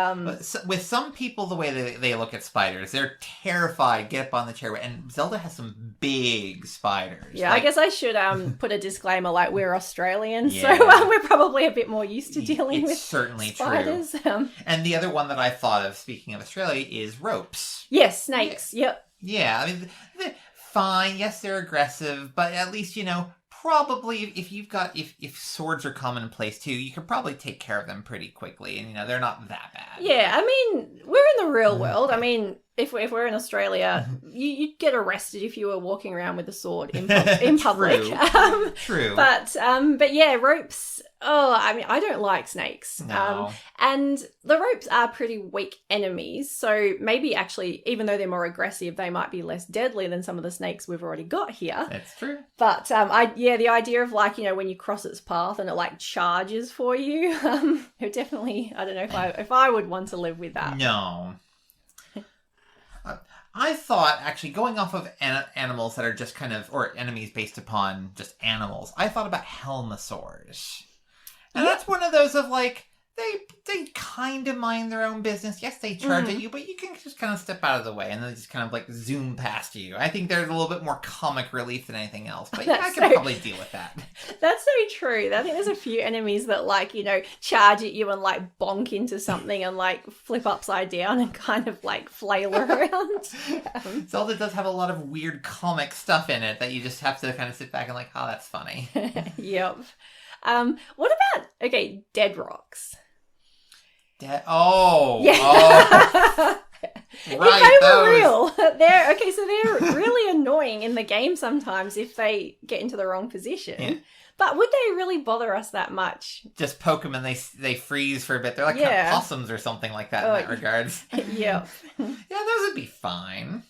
with some people, the way they look at spiders, they're terrified, get up on the chair, and Zelda has some big spiders. Yeah, like, I guess I should put a disclaimer, like we're Australians, so we're probably a bit more used to dealing with certainly spiders. True. And the other one that I thought of, speaking of Australia, is ropes. Yes, snakes, yep. Yeah, I mean, they're fine, yes, they're aggressive, but at least, probably if swords are commonplace too, you could probably take care of them pretty quickly, and they're not that bad. Yeah, I mean, we're in the real world. I mean, if we're in Australia, you'd get arrested if you were walking around with a sword in public. True. But yeah, ropes. Oh, I mean, I don't like snakes. No. And the ropes are pretty weak enemies, so maybe actually, even though they're more aggressive, they might be less deadly than some of the snakes we've already got here. That's true. But the idea of like, when you cross its path and it like charges for you, it definitely, I don't know if I would want to live with that. No. I thought, actually, going off of animals that are just kind of, or enemies based upon just animals, I thought about helmosaurs. And that's one of those of like, they kind of mind their own business. Yes, they charge at you, but you can just kind of step out of the way and they just kind of like zoom past you. I think there's a little bit more comic relief than anything else, but I can probably deal with that. That's so true. I think there's a few enemies that like, charge at you and like bonk into something and like flip upside down and kind of like flail around. Zelda does have a lot of weird comic stuff in it that you just have to kind of sit back and like, oh, that's funny. Yep. What about, dead rocks? Yeah. Right, if they were real, they're really annoying in the game sometimes if they get into the wrong position. Yeah. But would they really bother us that much? Just poke them and they freeze for a bit. They're like kind of possums or something like that in that regards. Yeah. Yeah, those would be fine.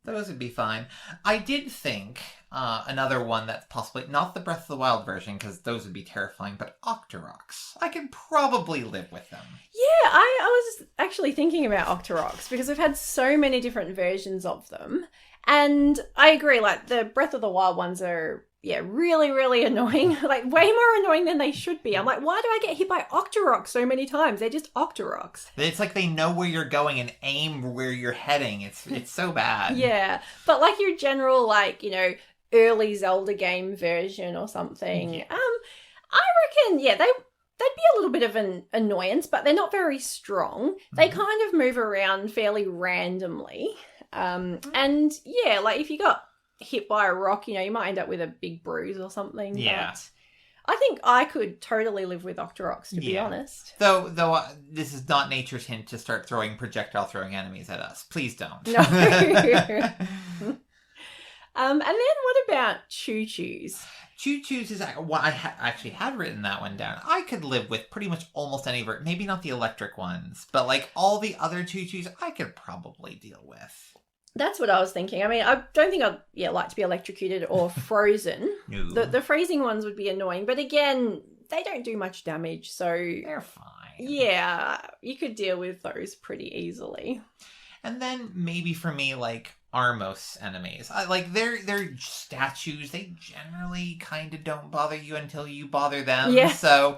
Those would be fine. I did think another one that's possibly not the Breath of the Wild version, because those would be terrifying, but Octoroks. I could probably live with them. Yeah, I was actually thinking about Octoroks because we've had so many different versions of them. And I agree, like, the Breath of the Wild ones are, really, really annoying. Like, way more annoying than they should be. I'm like, why do I get hit by Octoroks so many times? They're just Octoroks. It's like they know where you're going and aim where you're heading. It's so bad. Yeah, but like your general, like, early Zelda game version or something, I reckon, they'd be a little bit of an annoyance, but they're not very strong. They kind of move around fairly randomly. And like if you got hit by a rock, you might end up with a big bruise or something. Yeah. But I think I could totally live with Octoroks, to be honest. Though this is not nature's hint to start projectile throwing enemies at us. Please don't. No. And then what about chuchus? Chuchus is what I actually had written that one down. I could live with pretty much almost any maybe not the electric ones, but like all the other chuchus I could probably deal with. That's what I was thinking. I mean, I don't think I'd like to be electrocuted or frozen. No. The freezing ones would be annoying, but again, they don't do much damage, so they're fine. Yeah, you could deal with those pretty easily. And then maybe for me, like Armos enemies, they're statues. They generally kind of don't bother you until you bother them. Yeah. So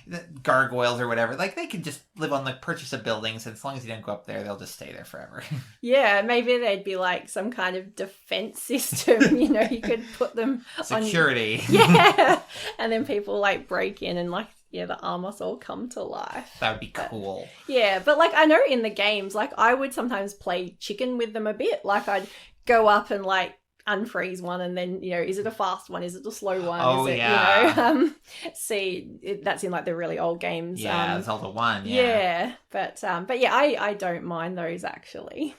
the gargoyles or whatever, like they can just live on the perches of buildings. And as long as you don't go up there, they'll just stay there forever. Yeah, maybe they'd be like some kind of defense system. You could put them security. Yeah, and then people like break in and the Armos all come to life. That would be cool. But like I know in the games, like I would sometimes play chicken with them a bit. Like I'd go up and like unfreeze one, and then is it a fast one? Is it a slow one? Oh, is it, yeah. That's in like the really old games. Yeah, Zelda 1. Yeah, but I don't mind those actually.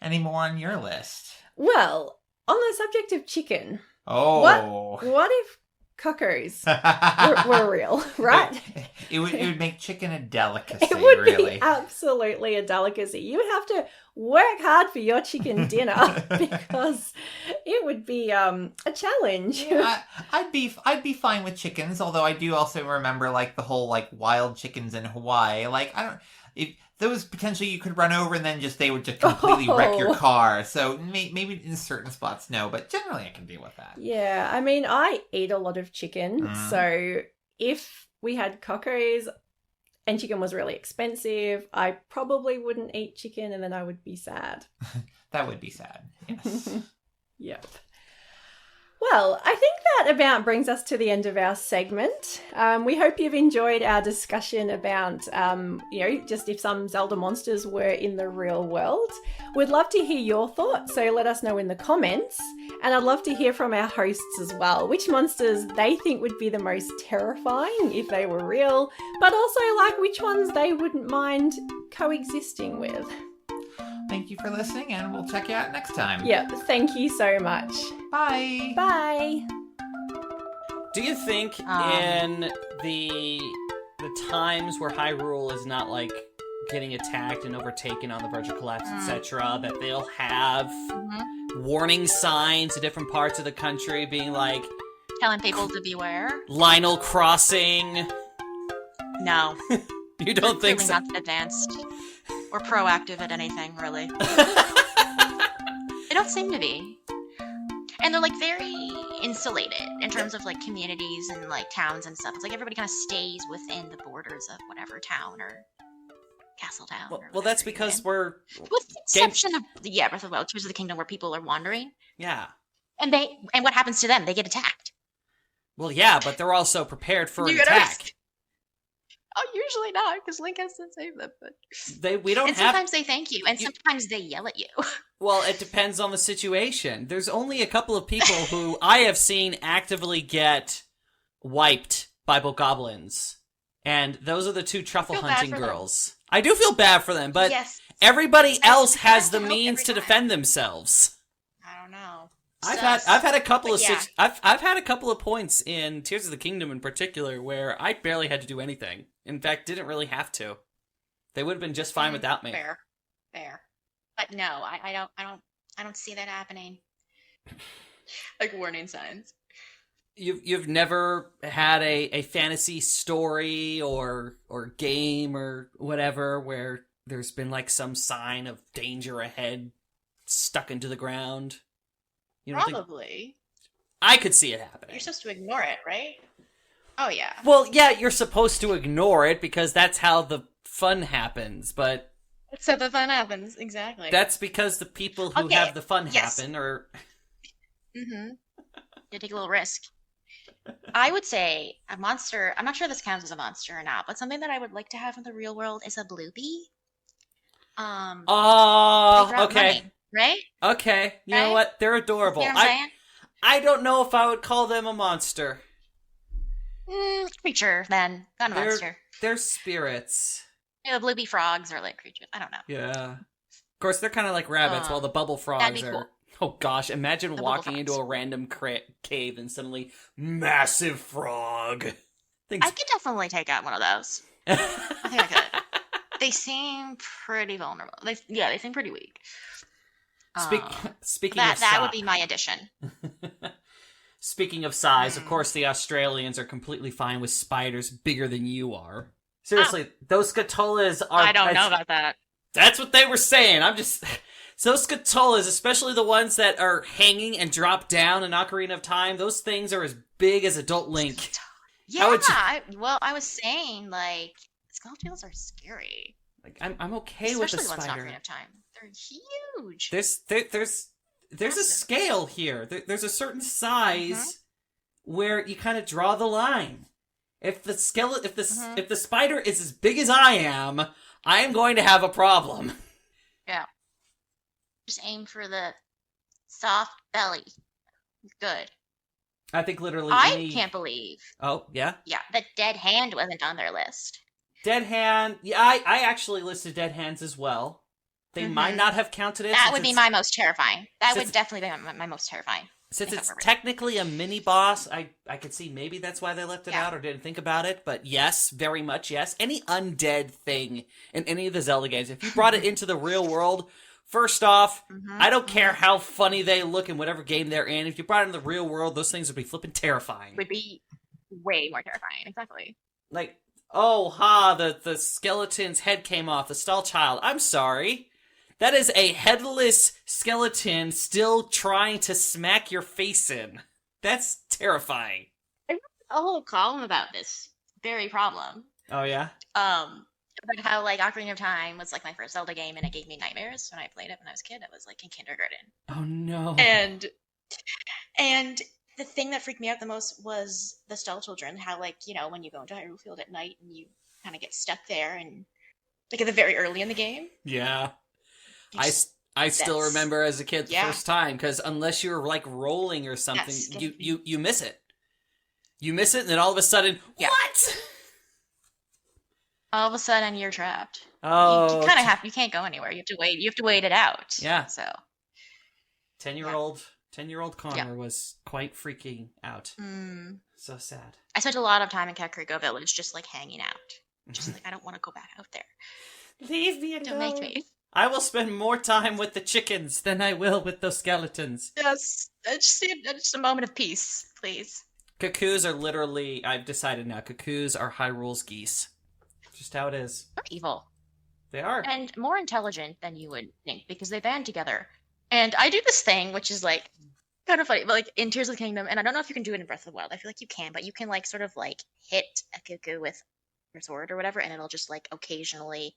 Any more on your list? Well, on the subject of chicken. Oh, what if cuckoos were real, right? It would make chicken a delicacy. It would really be absolutely a delicacy. You would have to work hard for your chicken dinner because it would be a challenge. Yeah, I'd be fine with chickens, although I do also remember like the whole like wild chickens in Hawaii. Like if those potentially you could run over and then they would just completely wreck your car. So maybe in certain spots, no, but generally I can deal with that. Yeah, I mean, I eat a lot of chicken. So if we had cockos and chicken was really expensive, I probably wouldn't eat chicken and then I would be sad. That would be sad, yes. Yep. Well, I think that about brings us to the end of our segment. We hope you've enjoyed our discussion about, just if some Zelda monsters were in the real world. We'd love to hear your thoughts, so let us know in the comments. And I'd love to hear from our hosts as well, which monsters they think would be the most terrifying if they were real, but also like which ones they wouldn't mind coexisting with. Thank you for listening, and we'll check you out next time. Yep, thank you so much. Bye. Bye. Do you think in the times where Hyrule is not like getting attacked and overtaken on the verge of collapse, etc., that they'll have warning signs to different parts of the country being like telling people to beware? Lionel crossing? No. You don't think so? Not advanced or proactive at anything, really. They don't seem to be. And they're like very insulated in terms of like communities and like towns and stuff. It's like everybody kind of stays within the borders of whatever town or castle town. Well, that's because we're with the exception of Breath of the Wild, Tears of the Kingdom, where people are wandering. Yeah. And what happens to them? They get attacked. Well, yeah, but they're also prepared for an attack. Oh, usually not, because Link has to save them. But sometimes they thank you, and sometimes they yell at you. Well, it depends on the situation. There's only a couple of people who I have seen actively get wiped by bokoblins, and those are the two truffle hunting girls. I do feel bad for them, but everybody else has the means to defend themselves. I don't know. I've had a couple of I've had a couple of points in Tears of the Kingdom in particular where I barely had to do anything. In fact, didn't really have to. They would have been just fine without me. Fair. But no, I don't I don't see that happening. Like warning signs. You've never had a fantasy story or game or whatever where there's been like some sign of danger ahead stuck into the ground? You don't think? Probably. I could see it happening. You're supposed to ignore it, right? Oh, yeah. Well, yeah, you're supposed to ignore it because that's how the fun happens, but... So the fun happens, exactly. That's because the people who have the fun happen are... Mm-hmm. You take a little risk. I would say a monster... I'm not sure this counts as a monster or not, but something that I would like to have in the real world is a bloopy. Okay. Money, right? Okay. You know what? They're adorable. You know what I'm saying? I don't know if I would call them a monster. Creature, then. Not a monster. They're spirits. Yeah, the bloopy frogs are like creatures. I don't know. Yeah. Of course, they're kind of like rabbits, while the bubble frogs are... Cool. Oh gosh, imagine walking into a random cave and suddenly, massive frog. I could definitely take out one of those. I think I could. They seem pretty vulnerable. They seem pretty weak. Speaking of size... That would be my addition. Speaking of size, of course the Australians are completely fine with spiders bigger than you are. Seriously, those scatolas are... I don't know about that. That's what they were saying. I'm just... So those scatolas, especially the ones that are hanging and drop down in Ocarina of Time, those things are as big as adult Link. Yeah, I was saying, like, scatolas are scary. Like, I'm okay with the spider. Especially the ones in Ocarina of Time. They're huge. There's a scale here. There's a certain size where you kind of draw the line. If the spider is as big as I am going to have a problem. Yeah. Just aim for the soft belly. Good. I think literally I can't believe. Oh, yeah? Yeah, the dead hand wasn't on their list. Dead hand. Yeah, I actually listed dead hands as well. They might not have counted it. That would be my most terrifying. That would definitely be my most terrifying. Since it's technically a mini boss, I could see maybe that's why they left it out or didn't think about it. But yes, very much yes. Any undead thing in any of the Zelda games, if you brought it into the real world, first off, I don't care how funny they look in whatever game they're in. If you brought it in the real world, those things would be flipping terrifying. Would be way more terrifying, exactly. Like, the skeleton's head came off, the stall child. I'm sorry. That is a headless skeleton still trying to smack your face in. That's terrifying. I wrote a whole column about this very problem. Oh, yeah? About how, like, Ocarina of Time was, like, my first Zelda game, and it gave me nightmares when I played it when I was a kid. I was, like, in kindergarten. Oh, no. And the thing that freaked me out the most was the Stall Children, how, like, you know, when you go into Hyrule Field at night and you kind of get stuck there, and, like, at the very early in the game. Yeah. I still remember as a kid the first time, because unless you're like rolling or something, you miss it. You miss it, and then all of a sudden, what? All of a sudden, you're trapped. Oh, you kind of you can't go anywhere. You have to wait. You have to wait it out. Yeah. So, 10-year-old Connor was quite freaking out. So sad. I spent a lot of time in Kakariko Village, just like hanging out. Just like I don't want to go back out there. Leave me alone. Don't make me. I will spend more time with the chickens than I will with those skeletons. Yes, just a moment of peace, please. Cuckoos are literally, I've decided now, cuckoos are Hyrule's geese. Just how it is. They're evil. They are. And more intelligent than you would think, because they band together. And I do this thing, which is like, kind of funny, but like in Tears of the Kingdom, and I don't know if you can do it in Breath of the Wild, I feel like you can, but you can like sort of like hit a cuckoo with your sword or whatever, and it'll just like occasionally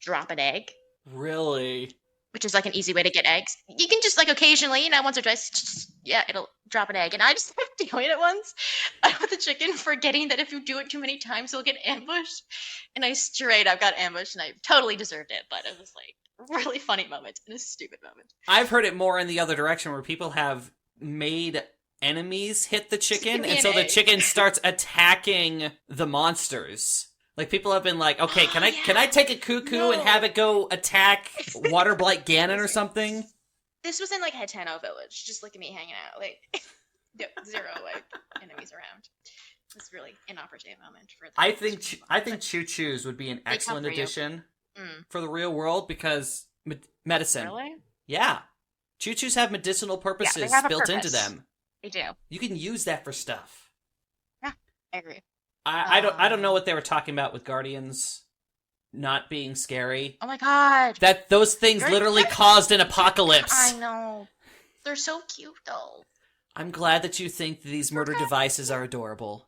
drop an egg. Really? Which is like an easy way to get eggs. You can just like occasionally, once or twice, it'll drop an egg. And I just started doing it once with the chicken, forgetting that if you do it too many times, you'll get ambushed. And I straight up got ambushed, and I totally deserved it. But it was like a really funny moment and a stupid moment. I've heard it more in the other direction, where people have made enemies hit the chicken, and so the chicken starts attacking the monsters. Like, people have been like, okay, can I take a cuckoo and have it go attack Water Blight Ganon or something? This was in, like, Hetano Village, just look at me hanging out, like, zero, like, enemies around. It was really inopportune moment for that. I think chuchus would be an excellent addition for the real world, because medicine. Really? Yeah. Chuchus have medicinal purposes have a built purpose. into them. They do. You can use that for stuff. Yeah, I agree. I don't know what they were talking about with Guardians not being scary. Oh my god. That those things literally caused an apocalypse. I know. They're so cute though. I'm glad that you think these murder devices are adorable.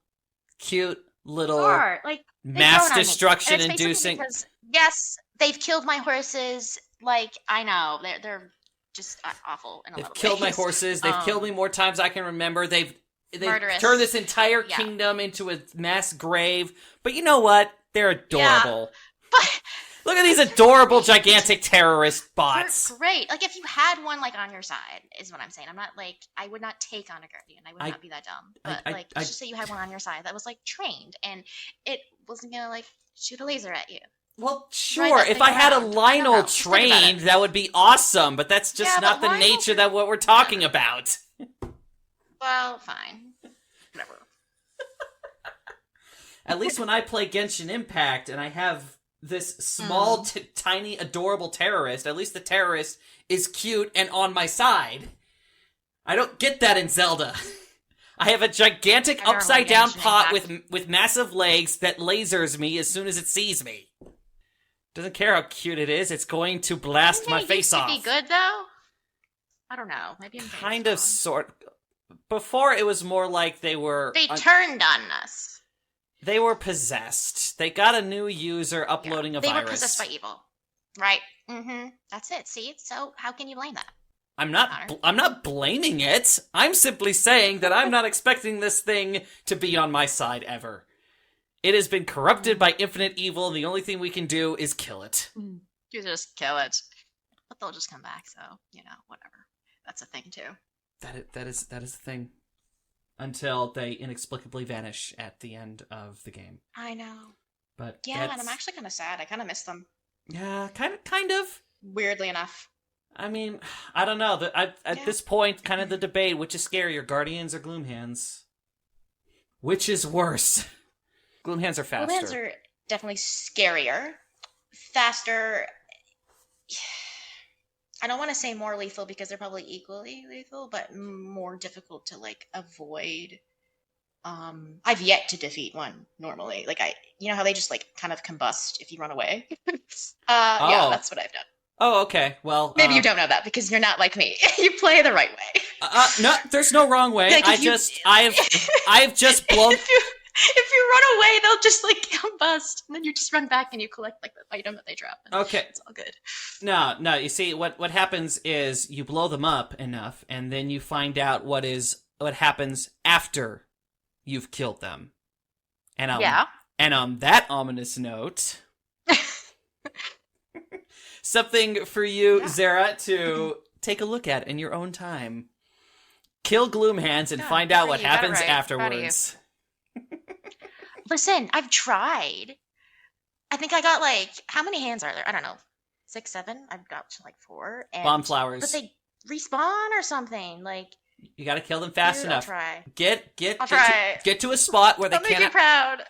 Cute little Like mass destruction inducing. Because yes, they've killed my horses. Like I know they're just awful in a lot of ways. They've killed my horses. They've killed me more times I can remember. They've murderous. turned this entire kingdom into a mass grave. But you know what? They're adorable. But look at these adorable, gigantic terrorist bots. They're great. Like if you had one like on your side, is what I'm saying. I'm not like I would not take on a guardian. I would not be that dumb. But let's just say you had one on your side that was like trained and it wasn't gonna like shoot a laser at you. Well, sure. If I had a Lionel trained, that would be awesome. But that's just not the nature that what we're talking about. Well, fine. Whatever. At least when I play Genshin Impact and I have this small, tiny, adorable terrorist, at least the terrorist is cute and on my side. I don't get that in Zelda. I have a gigantic upside-down pot with massive legs that lasers me as soon as it sees me. Doesn't care how cute it is, it's going to blast my face off. Be good, though? I don't know. Maybe I'm kind of, sort. Before, it was more like they were... They turned on us. They were possessed. They got a new user uploading a virus. They were possessed by evil. Right. Mm-hmm. That's it. See? So how can you blame that? I'm not blaming it. I'm simply saying that I'm not expecting this thing to be on my side ever. It has been corrupted by infinite evil, and the only thing we can do is kill it. You just kill it. But they'll just come back, so, whatever. That's a thing, too. That is the thing. Until they inexplicably vanish at the end of the game. I know. But yeah, and I'm actually kind of sad. I kind of miss them. Yeah, kind of. Weirdly enough. I mean, I don't know. At this point, kind of the debate, which is scarier, Guardians or Gloomhands? Which is worse? Gloomhands are faster. Gloomhands are definitely scarier. Faster. I don't want to say more lethal because they're probably equally lethal, but more difficult to avoid. I've yet to defeat one normally. You know how they just kind of combust if you run away? Yeah, that's what I've done. Oh, okay. Well, maybe you don't know that because you're not like me. You play the right way. No, there's no wrong way. I've just blown. If you run away, they'll just combust, and then you just run back and you collect the item that they drop. Okay, it's all good. No. You see, what happens is you blow them up enough, and then you find out what happens after you've killed them. And And on that ominous note, something for you, Zara, to take a look at in your own time. Kill Gloomhands and find out what happens afterwards. Listen, I've tried. I think I got how many hands are there? I don't know. 6, 7? I've got to 4. And, bomb flowers. But they respawn or something. You gotta kill them fast enough. I'll try. Get to a spot where they I'll cannot. make you proud.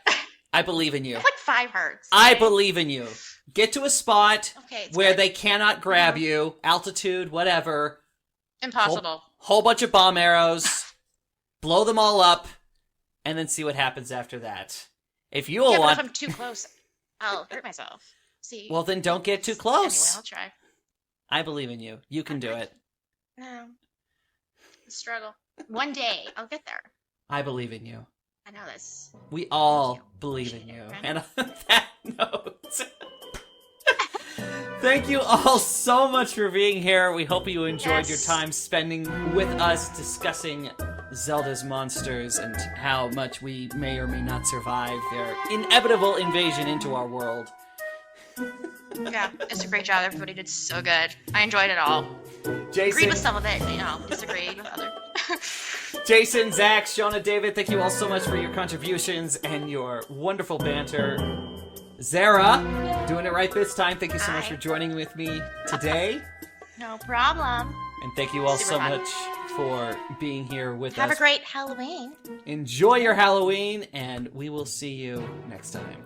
I believe in you. I have 5 hearts. I believe in you. Get to a spot where they cannot grab you. Altitude, whatever. Impossible. Whole bunch of bomb arrows. Blow them all up. And then see what happens after that. If you want... but if I'm too close, I'll hurt myself. See? Well, then don't get too close. Anyway, I'll try. I believe in you. You can do it. No. Struggle. One day, I'll get there. I believe in you. I know this. We all believe in you. And on that note... Thank you all so much for being here. We hope you enjoyed your time spending with us discussing Zelda's monsters and how much we may or may not survive their inevitable invasion into our world. Yeah, it's a great job. Everybody did so good. I enjoyed it all. Jason, agreed with some of it, disagreed with other. Jason, Zach, Shona, David, thank you all so much for your contributions and your wonderful banter. Zara, doing it right this time. Thank you so much for joining with me today. No problem. And thank you all so much for being here with us. Have a great Halloween. Enjoy your Halloween, and we will see you next time.